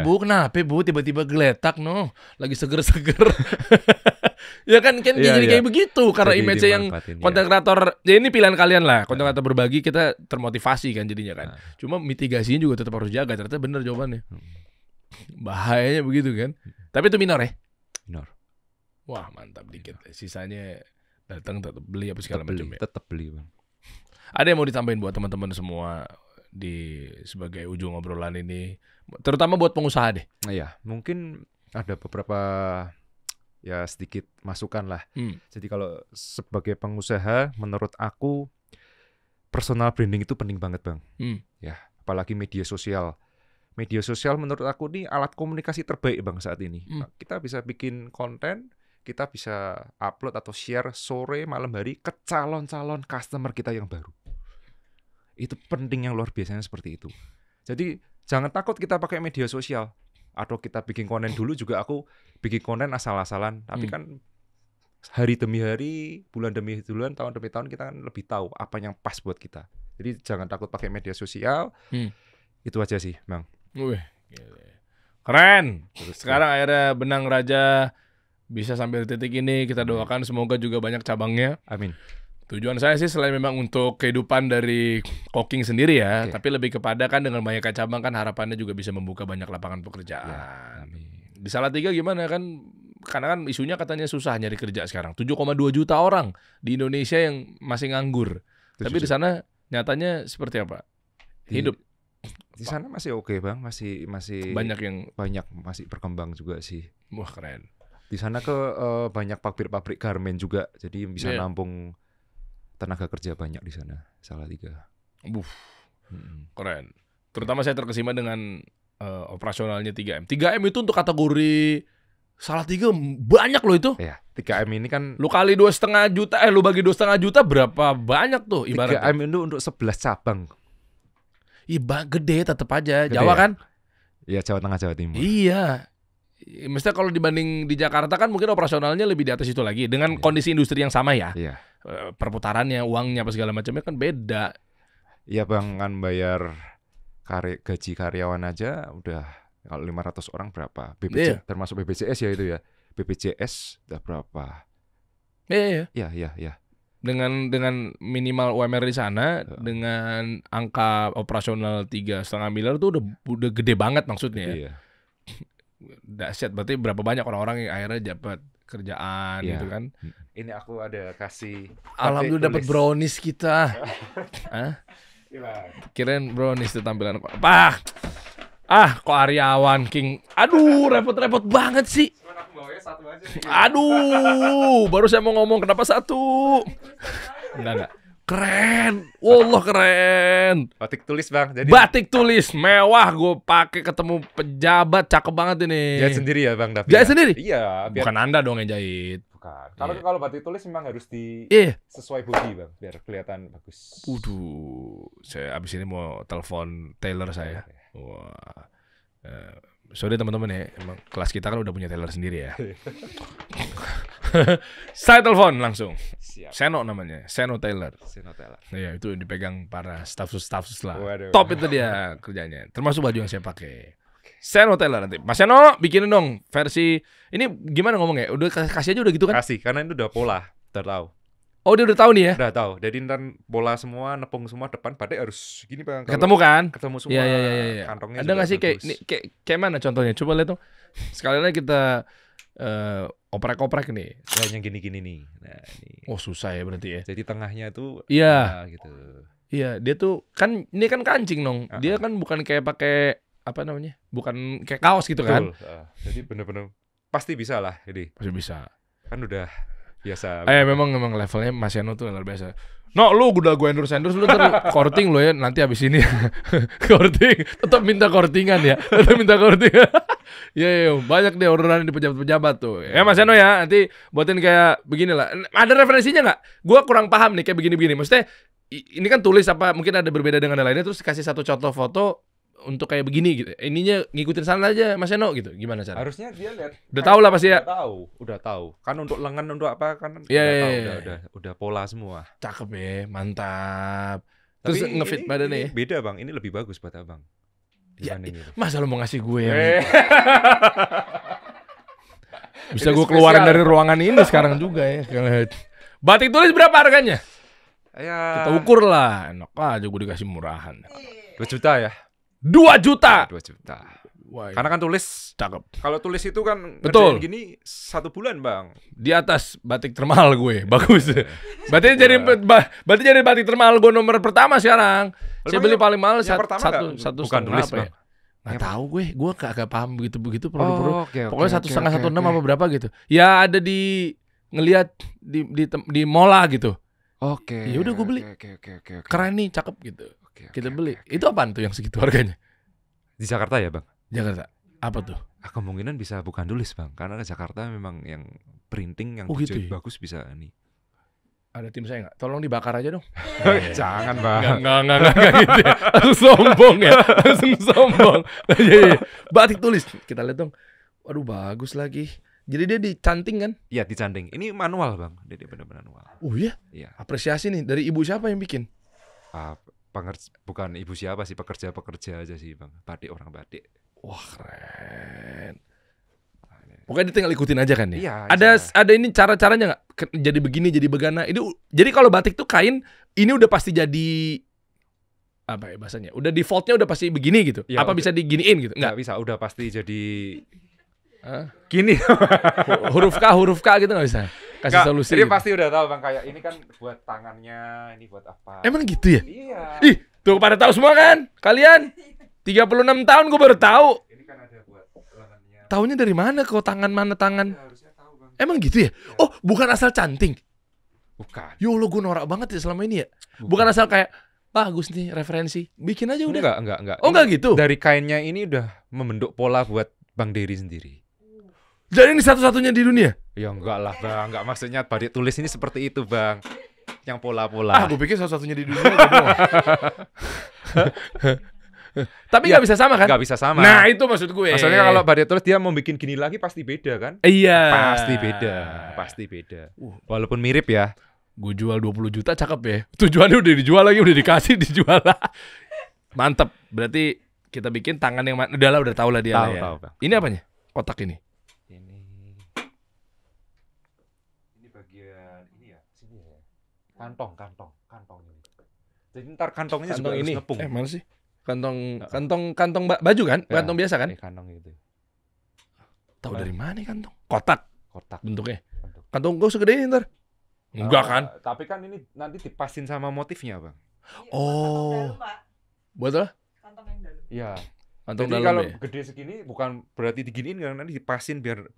Speaker 3: Bu kenapa bu tiba-tiba geletak no, lagi seger-seger. Ya kan jadi kayak begitu karena
Speaker 1: Jadi
Speaker 3: image yang konten kreator. Ya ini pilihan kalian lah. Konten kreator berbagi kita termotivasi kan jadinya kan. Cuma mitigasinya juga tetap harus jaga. Ternyata bener jawabannya. Bahayanya begitu kan. Tapi itu minor ya.
Speaker 1: Minor.
Speaker 3: Wah mantap dikit. Sisanya datang tetap beli apa segala macam ya.
Speaker 1: Tetap beli Bang.
Speaker 3: Ada yang mau ditambahin buat teman-teman semua sebagai ujung obrolan ini, terutama buat pengusaha deh.
Speaker 1: Iya, mungkin ada beberapa ya sedikit masukan lah. Jadi kalau sebagai pengusaha, menurut aku personal branding itu penting banget Bang. Ya, apalagi media sosial. Media sosial menurut aku ini alat komunikasi terbaik Bang saat ini. Kita bisa bikin konten, kita bisa upload atau share sore malam hari ke calon-calon customer kita yang baru. Itu penting yang luar biasanya seperti itu. Jadi jangan takut kita pakai media sosial. Atau kita bikin konten dulu juga aku bikin konten asal-asalan. Tapi kan hari demi hari, bulan demi bulan, tahun demi tahun kita kan lebih tahu apa yang pas buat kita. Jadi jangan takut pakai media sosial. Itu aja sih Bang.
Speaker 3: Wih, keren. Sekarang akhirnya Benang Raja bisa sampai titik ini. Kita doakan semoga juga banyak cabangnya.
Speaker 1: Amin.
Speaker 3: Tujuan saya sih selain memang untuk kehidupan dari koking sendiri ya, tapi lebih kepada kan dengan banyaknya cabang kan harapannya juga bisa membuka banyak lapangan pekerjaan. Di Salatiga gimana kan? Karena kan isunya katanya susah nyari kerja sekarang. 7,2 juta orang di Indonesia yang masih nganggur. Tapi di sana nyatanya seperti apa? Hidup.
Speaker 1: Di sana masih oke Bang, masih banyak masih berkembang juga sih.
Speaker 3: Wah keren.
Speaker 1: Di sana banyak pabrik-pabrik garmen juga, jadi bisa nampung tenaga kerja banyak di sana, Salatiga.
Speaker 3: Keren. Terutama saya terkesima dengan operasionalnya 3M. 3M itu untuk kategori Salatiga banyak loh itu.
Speaker 1: Ya, 3M ini kan
Speaker 3: lu kali 2,5 juta, lu bagi 2,5 juta berapa banyak tuh ibaratnya?
Speaker 1: 3M itu untuk 11 cabang.
Speaker 3: Gede tetap aja. Gede Jawa ya? Kan?
Speaker 1: Iya, Jawa Tengah, Jawa Timur.
Speaker 3: Iya. Mestinya kalau dibanding di Jakarta kan mungkin operasionalnya lebih di atas itu lagi. Dengan kondisi industri yang sama ya.
Speaker 1: Iya.
Speaker 3: Perputarannya, uangnya apa segala macamnya kan beda.
Speaker 1: Iya Bang, kan bayar gaji karyawan aja udah kalau 500 orang berapa? Termasuk BPJS ya itu ya. BPJS udah berapa? Iya.
Speaker 3: Dengan minimal UMR di sana, dengan angka operasional 3,5 miliar tuh udah gede banget maksudnya.
Speaker 1: Iya.
Speaker 3: Dahsyat, berarti berapa banyak orang-orang yang akhirnya dapat kerjaan gitu kan.
Speaker 1: Ini aku ada kasih.
Speaker 3: Alhamdulillah dapat brownies kita. Hah? Kirain brownies itu tampilan apa? Kok Aryawan King. Aduh, repot-repot banget sih. Aduh, baru saya mau ngomong kenapa satu. Enggak. Keren. Wallah keren.
Speaker 1: Batik tulis Bang. Jadi
Speaker 3: batik tulis mewah, gue pakai ketemu pejabat, cakep banget ini.
Speaker 1: Jahit sendiri ya Bang Davi.
Speaker 3: Jahit sendiri?
Speaker 1: Iya.
Speaker 3: Bukan Anda dong yang jahit.
Speaker 1: Bukan. Kalau batik tulis memang harus sesuai body Bang, biar kelihatan bagus.
Speaker 3: Saya abis ini mau telepon tailor saya. Wah. Sorry teman-teman ya, emang kelas kita kan udah punya tailor sendiri ya. Saya telepon langsung. Siap. Seno namanya, Seno Tailor. Iya, itu dipegang para staff lah. Waduh. Top itu dia kerjanya. Termasuk baju yang saya pakai. Seno Tailor nanti. Mas Seno bikinin dong versi ini gimana ngomongnya? Udah kasih aja udah gitu kan?
Speaker 1: Kasih, karena itu udah pola, udah tahu.
Speaker 3: Oh dia udah tahu nih ya?
Speaker 1: Udah tahu. Jadi ntar pola semua, nepung semua depan, batik harus gini Bang.
Speaker 3: Ketemu kan?
Speaker 1: Ketemu semua.
Speaker 3: Iya.
Speaker 1: Kantongnya
Speaker 3: ada nggak sih kayak mana contohnya? Coba lihat dong. Sekalian aja kita oprek-oprek nih.
Speaker 1: Ya, yang gini-gini nih. Nah, ini.
Speaker 3: Oh susah ya berarti ya.
Speaker 1: Jadi tengahnya tuh.
Speaker 3: Iya.
Speaker 1: Gitu.
Speaker 3: Iya, dia tuh kan ini kan kancing dong. Dia kan bukan kayak pakai apa namanya? Bukan kayak kaos gitu kan?
Speaker 1: Betul. Jadi bener-bener pasti bisa lah ini.
Speaker 3: Masih bisa.
Speaker 1: Kan udah biasa.
Speaker 3: Memang levelnya Mas Yano tuh luar biasa. No, lu udah gue endorse lu ntar courting lo ya nanti abis ini. Courting, tetap minta courtingan ya. Tetap minta courtingan. Ya, banyak deh orderan di pejabat-pejabat tuh. Ya Mas Yano ya, nanti buatin kayak begini lah. Ada referensinya nggak? Gua kurang paham nih kayak begini-begini. Maksudnya ini kan tulis apa mungkin ada berbeda dengan yang lainnya terus kasih satu contoh foto untuk kayak begini gitu. Ininya ngikutin sana aja Mas Yano gitu. Gimana cara?
Speaker 1: Harusnya dia lihat.
Speaker 3: Udah tahu lah pasti ya.
Speaker 1: Udah tahu. Kan untuk lengan untuk apa kan udah pola semua.
Speaker 3: Cakep ya, mantap. Terus
Speaker 1: Tapi
Speaker 3: ngefit badannya ya.
Speaker 1: Beda Bang, ini lebih bagus buat Abang.
Speaker 3: Ya,
Speaker 1: Dibanding ini.
Speaker 3: masa lu mau ngasih gue yang bisa
Speaker 1: Ini
Speaker 3: gue keluarin
Speaker 1: spesial.
Speaker 3: dari ruangan ini sekarang juga ya. Batik tulis berapa harganya?
Speaker 1: Ya,
Speaker 3: Kita ukur lah. Enak aja gue dikasih murahan.
Speaker 1: 2 juta ya.
Speaker 3: 2 juta.
Speaker 1: 2 juta.
Speaker 3: Wah,
Speaker 1: Karena kan tulis,
Speaker 3: cakep.
Speaker 1: kalau tulis itu kan
Speaker 3: Betul.
Speaker 1: ngerjain gini 1 bulan Bang.
Speaker 3: Di atas batik termahal gue. Bagus. Berarti jadi batik termahal gue nomor pertama sekarang. Saya beli paling mahal
Speaker 1: yang pertama
Speaker 3: satu
Speaker 1: bukan
Speaker 3: setengah
Speaker 1: tulis
Speaker 3: apa ya?
Speaker 1: Bang.
Speaker 3: Nggak tahu gue kagak paham begitu produk-produk.
Speaker 1: Oke.
Speaker 3: Pokoknya 1,5 1,6 apa berapa gitu. Ya ada di ngelihat di mola gitu.
Speaker 1: Oke.
Speaker 3: Ya udah gue beli.
Speaker 1: Oke.
Speaker 3: Keren nih, cakep gitu.
Speaker 1: Oke,
Speaker 3: Kita
Speaker 1: oke,
Speaker 3: beli.
Speaker 1: oke.
Speaker 3: Itu apaan tuh yang segitu harganya?
Speaker 1: Di Jakarta ya Bang?
Speaker 3: Jakarta. Apa tuh?
Speaker 1: Kemungkinan bisa bukan tulis Bang, karena Jakarta memang yang printing yang
Speaker 3: Oh, gitu
Speaker 1: dijahit
Speaker 3: ya?
Speaker 1: bagus bisa nih.
Speaker 3: Ada tim saya nggak? Tolong dibakar aja dong.
Speaker 1: Jangan Bang.
Speaker 3: Enggak gitu ya. Langsung sombong ya. Langsung sombong. Iya. Batik tulis. Kita lihat dong. Waduh, bagus lagi. Jadi dia dicanting kan?
Speaker 1: Iya, dicanting. Ini manual Bang, jadi benar-benar manual.
Speaker 3: Oh iya.
Speaker 1: Iya.
Speaker 3: Apresiasi nih dari ibu siapa yang bikin?
Speaker 1: Bukan ibu siapa sih, pekerja aja sih Bang. Batik, orang batik.
Speaker 3: Wah, keren. Pokoknya dia tinggal ikutin aja kan ya.
Speaker 1: Iya,
Speaker 3: Ada ini cara-caranya nggak? Jadi begini, jadi begana. Jadi kalau batik tuh kain ini udah pasti jadi apa ya bahasanya? Udah defaultnya udah pasti begini gitu.
Speaker 1: Ya,
Speaker 3: apa
Speaker 1: udah.
Speaker 3: bisa diginiin gitu?
Speaker 1: Nggak
Speaker 3: Enggak.
Speaker 1: bisa, udah pasti jadi
Speaker 3: Hah?
Speaker 1: gini.
Speaker 3: Huruf K gitu nggak bisa. Kasih
Speaker 1: Nggak,
Speaker 3: solusi.
Speaker 1: Dia
Speaker 3: gitu.
Speaker 1: pasti udah tahu Bang, kayak ini kan buat tangannya, ini buat apa.
Speaker 3: Emang gitu ya?
Speaker 1: Iya.
Speaker 3: Ih, tuh pada tahu semua kan? Kalian 36 tahun gue baru tahu.
Speaker 1: Ini kan ada buat lengannya.
Speaker 3: Taunya dari mana kok tangan mana tangan?
Speaker 1: Ya, harusnya tahu Bang.
Speaker 3: Emang gitu ya? Oh, bukan asal canting.
Speaker 1: Bukan.
Speaker 3: Ya Allah, gue norak banget ya selama ini ya. Bukan asal kayak bagus nih referensi. Bikin aja udah.
Speaker 1: Enggak.
Speaker 3: Oh, enggak gitu.
Speaker 1: Dari kainnya ini udah membentuk pola buat Bang Dery sendiri.
Speaker 3: Jadi ini satu-satunya di dunia?
Speaker 1: Ya enggak lah Bang, enggak maksudnya batik tulis ini seperti itu Bang. Yang pola-pola.
Speaker 3: Gue pikir satu-satunya di dunia. Tapi nggak bisa sama kan?
Speaker 1: Enggak bisa sama.
Speaker 3: Nah itu maksud gue.
Speaker 1: Maksudnya kalau batik tulis dia mau bikin gini lagi pasti beda kan?
Speaker 3: Iya.
Speaker 1: Pasti beda. Walaupun mirip ya.
Speaker 3: Gue jual 20 juta cakep ya. Tujuannya udah dijual lagi, udah dikasih dijual lah. Mantep. Berarti kita bikin tangan yang udah tahu lah dia lah ya.
Speaker 1: Tahu, Bang.
Speaker 3: Ini apanya? Kotak ini.
Speaker 1: Ini bagian ini ya, sini ya. Kantong ini. Jadi ntar kantongnya juga harus
Speaker 3: ini.
Speaker 1: ngepung.
Speaker 3: Mana sih? Kantong baju kan?
Speaker 1: Ya,
Speaker 3: Kantong biasa kan?
Speaker 1: Kantong itu.
Speaker 3: Tahu dari mana nih kantong? Kotak
Speaker 1: Kotak.
Speaker 3: bentuknya.
Speaker 1: Bentuk.
Speaker 3: Kantong gue segede ini ntar. Enggak kan?
Speaker 1: Tapi kan ini nanti dipasin sama motifnya, Bang.
Speaker 3: Oh. Buat apa?
Speaker 4: Kantong yang dalam.
Speaker 1: Iya.
Speaker 3: Kantong
Speaker 1: Jadi
Speaker 3: dalam
Speaker 1: kalau
Speaker 3: ya?
Speaker 1: gede segini bukan berarti diginiin kan, nanti dipasin biar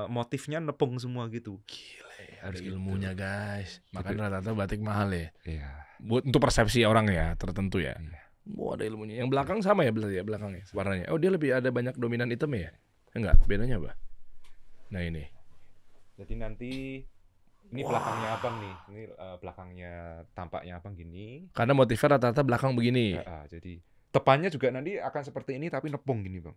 Speaker 1: motifnya nepung semua gitu.
Speaker 3: Gile, ada
Speaker 1: Gitu.
Speaker 3: ilmunya guys. Makanya rata-rata batik mahal ya.
Speaker 1: Iya.
Speaker 3: Buat untuk persepsi orang ya, tertentu ya.
Speaker 1: Iya.
Speaker 3: Ada ilmunya. Yang belakang sama ya berarti ya belakangnya warnanya. Oh, dia lebih ada banyak dominan hitam ya? Enggak, bedanya apa? Nah, ini.
Speaker 1: Jadi nanti ini belakangnya Abang nih. Ini belakangnya tampaknya Abang gini.
Speaker 3: Karena motifnya rata-rata belakang begini.
Speaker 1: Jadi depannya juga nanti akan seperti ini tapi nepung gini, Bang.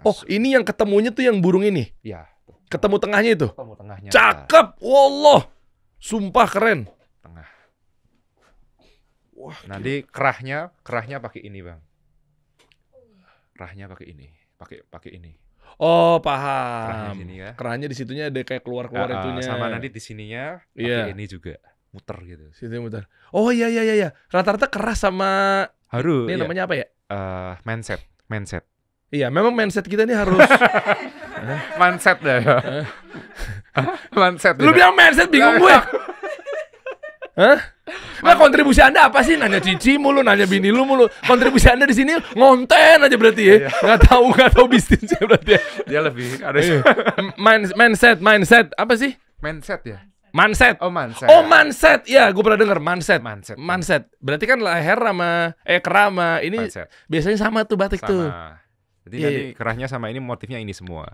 Speaker 3: Oh, ini yang ketemunya tuh yang burung ini.
Speaker 1: Iya.
Speaker 3: Ketemu tengahnya itu.
Speaker 1: Ketemu tengahnya.
Speaker 3: Cakep. Wallah. Sumpah keren.
Speaker 1: Tengah.
Speaker 3: Wah,
Speaker 1: Nanti kerahnya pakai ini, Bang. Kerahnya pakai ini. Pakai ini.
Speaker 3: oh,
Speaker 1: Kerahnya
Speaker 3: paham.
Speaker 1: sini ya.
Speaker 3: Kerahnya di situnya ada kayak keluar-keluar itunya.
Speaker 1: Sama nanti di sininya pakai
Speaker 3: Iya.
Speaker 1: ini juga. Muter gitu.
Speaker 3: Situ muter. Oh iya. Rata-rata keras sama
Speaker 1: Harus.
Speaker 3: ini namanya apa ya?
Speaker 1: Mindset.
Speaker 3: Iya, memang mindset kita ini harus.
Speaker 1: Mindset dah ya. Mindset.
Speaker 3: Lu bilang mindset bingung gue. Hah? Nah, kontribusi Anda apa sih? Nanya cici mulu, nanya bini lu mulu. Kontribusi Anda di sini ngonten aja berarti ya. Nggak tahu bisnisnya berarti ya.
Speaker 1: Dia lebih harus
Speaker 3: Mindset apa sih?
Speaker 1: mindset ya.
Speaker 3: Mindset.
Speaker 1: Oh, mindset.
Speaker 3: Oh, mindset. Ya, gue pernah denger mindset.
Speaker 1: Mindset.
Speaker 3: Mindset. Berarti kan leher sama kera sama ini
Speaker 1: Mindset.
Speaker 3: biasanya sama tuh batik tuh.
Speaker 1: Sama. Jadi
Speaker 3: Iya,
Speaker 1: nanti
Speaker 3: iya.
Speaker 1: kerahnya sama ini motifnya ini semua.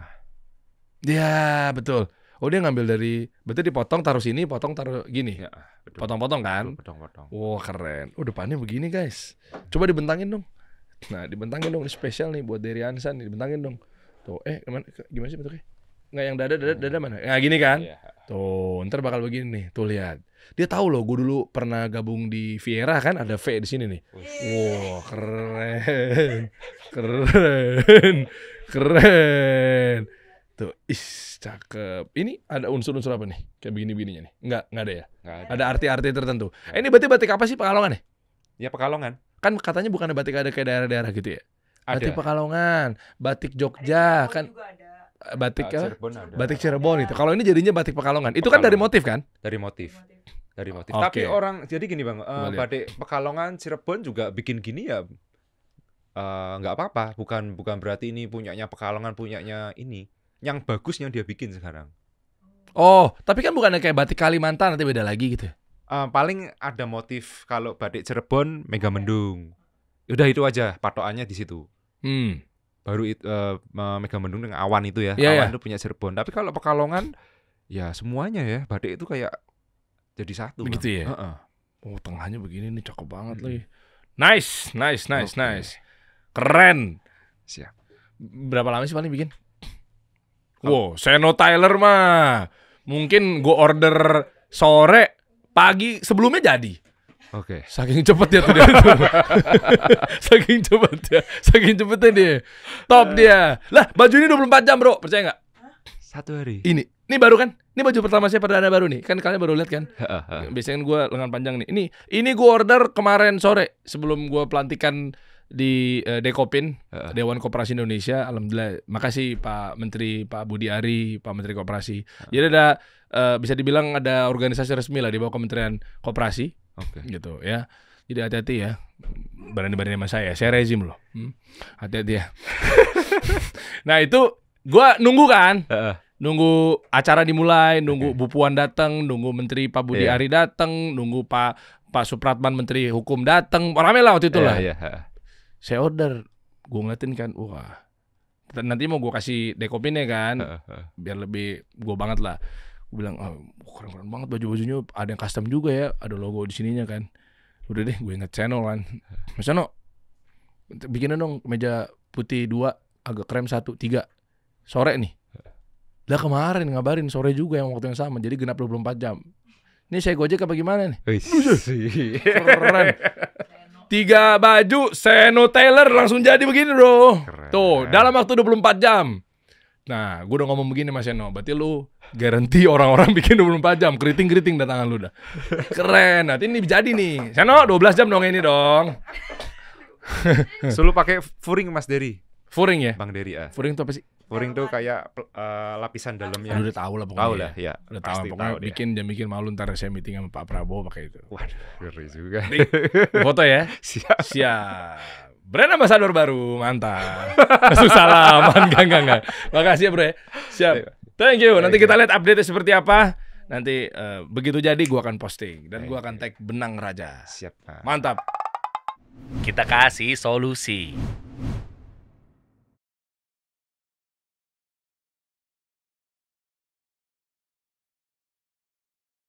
Speaker 3: Ya, betul. Oh, dia ngambil dari berarti dipotong taruh sini, potong taruh gini.
Speaker 1: Ya, betul.
Speaker 3: Potong-potong kan?
Speaker 1: Potong-potong.
Speaker 3: Wah, keren. Oh, depannya begini, guys. Coba dibentangin dong. Nah, dibentangin dong. Ini spesial nih buat Dery Hansan. Dibentangin dong. Tuh, gimana sih bentuknya? Nggak yang dada mana? Nah, gini kan?
Speaker 1: Iya.
Speaker 3: Tuh, ntar bakal begini nih. Tuh, lihat. Dia tahu loh, gue dulu pernah gabung di Viera kan, ada V di sini nih. Wah, keren. Keren. Tuh, cakep. Ini ada unsur-unsur apa nih? Kayak begini-begininya nih. Enggak ada ya?
Speaker 1: Nggak ada.
Speaker 3: Ada arti-arti tertentu. Ini berarti batik apa sih, Pekalongan ya?
Speaker 1: Ya Pekalongan.
Speaker 3: Kan katanya bukan batik ada kayak daerah-daerah gitu ya? Batik
Speaker 1: Ada.
Speaker 3: Pekalongan, batik Jogja kan, batik apa?
Speaker 1: Cirebon ada.
Speaker 3: Batik Cirebon itu. Kalau ini jadinya batik Pekalongan. Itu kan dari motif kan?
Speaker 1: Dari motif. Dari motif.
Speaker 3: Oke.
Speaker 1: Tapi orang jadi gini Bang,
Speaker 3: Coba lihat.
Speaker 1: batik Pekalongan Cirebon juga bikin gini ya nggak apa-apa. Bukan berarti ini punyanya Pekalongan, punyanya ini. Yang bagus yang dia bikin sekarang.
Speaker 3: Oh, tapi kan bukannya kayak batik Kalimantan nanti beda lagi gitu.
Speaker 1: Paling ada motif kalau batik Cirebon Megamendung. Udah itu aja patokannya di situ. Baru Megamendung dengan Awan itu ya.
Speaker 3: Iya,
Speaker 1: Awan
Speaker 3: iya.
Speaker 1: itu punya Cirebon. Tapi kalau Pekalongan ya semuanya ya batik itu kayak jadi satu. Bang.
Speaker 3: Begitu ya?
Speaker 1: Heeh.
Speaker 3: Oh, tengahnya begini nih cakep banget
Speaker 1: Mm-mm.
Speaker 3: lagi. Nice.
Speaker 1: Oke.
Speaker 3: Keren.
Speaker 1: Siap.
Speaker 3: Berapa lama sih paling bikin? Wow, Seno Tyler mah mungkin gue order sore, pagi sebelumnya jadi.
Speaker 1: Oke.
Speaker 3: Saking cepet ya tuh dia tuh. Saking cepetnya dia. Top dia. Lah, baju ini 24 jam, Bro. Percaya nggak?
Speaker 1: 1 hari.
Speaker 3: Ini baru kan? Ini baju pertama saya perdana baru nih. Kan kalian baru lihat kan?
Speaker 1: Heeh.
Speaker 3: Biasanya gue lengan panjang nih. Ini gue order kemarin sore sebelum gue pelantikan di Dekopin,
Speaker 1: Heeh.
Speaker 3: Dewan Koperasi Indonesia. Alhamdulillah. Makasih Pak Menteri, Pak Budi Ari, Pak Menteri Koperasi. Jadi ada bisa dibilang ada organisasi resmi lah di bawah Kementerian Koperasi
Speaker 1: Oke.
Speaker 3: gitu ya. Jadi hati-hati ya. Berani-berani sama saya rezim loh. Hati-hati ya. Nah, itu gue nunggu kan.
Speaker 1: Heeh.
Speaker 3: Nunggu acara dimulai, nunggu Bu Puan datang, nunggu Menteri Pak Budi
Speaker 1: Iya.
Speaker 3: Ari datang, nunggu Pak Supratman Menteri Hukum datang. Rame lah waktu itu lah.
Speaker 1: Iya, heeh.
Speaker 3: Saya order, gue ngeliatin kan, wah. Nanti mau gue kasih dekopinnya kan,
Speaker 1: Heeh.
Speaker 3: biar lebih gue banget lah. Gue bilang, keren-keren banget baju-bajunya, ada yang custom juga ya, ada logo di sininya kan. Udah deh, gue inget channel kan. Mas Seno, bikinin dong meja putih 2, agak krem 1, 3. Sore nih. Lah kemarin ngabarin sore juga yang waktu yang sama, jadi genap 24 jam. Ini saya Gojek apa gimana nih?
Speaker 1: Wih.
Speaker 3: Keren. 3 baju Seno Taylor langsung jadi begini bro.
Speaker 1: Keren.
Speaker 3: Tuh dalam waktu 24 jam. Nah gue udah ngomong begini Mas Seno, berarti lu garanti orang-orang bikin 24 jam. Keriting-keriting datangan lu dah. Keren. Nanti ini jadi nih Seno 12 jam dong ini dong.
Speaker 1: Selalu pakai furing Mas Dery.
Speaker 3: Furing ya?
Speaker 1: Bang Dery ah.
Speaker 3: Furing itu apa sih?
Speaker 1: Furing tuh kayak lapisan dalamnya.
Speaker 3: Udah tahu lah pokoknya.
Speaker 1: Tahu lah, ya.
Speaker 3: Udah tahu
Speaker 1: Pasti
Speaker 3: pokoknya
Speaker 1: tahu dia.
Speaker 3: bikin malu ntar saya meeting sama Pak Prabowo pakai itu.
Speaker 1: Waduh, ngeri juga.
Speaker 3: Foto ya?
Speaker 1: Siap.
Speaker 3: Siap. Brand ambassador baru, mantap. Langsung salaman, enggak. Makasih ya bro ya. Siap. Thank you. Nanti kita lihat update seperti apa. Nanti begitu jadi gua akan posting dan gua akan tag Benang Raja.
Speaker 1: Siap. Pak.
Speaker 3: Mantap.
Speaker 2: Kita kasih solusi.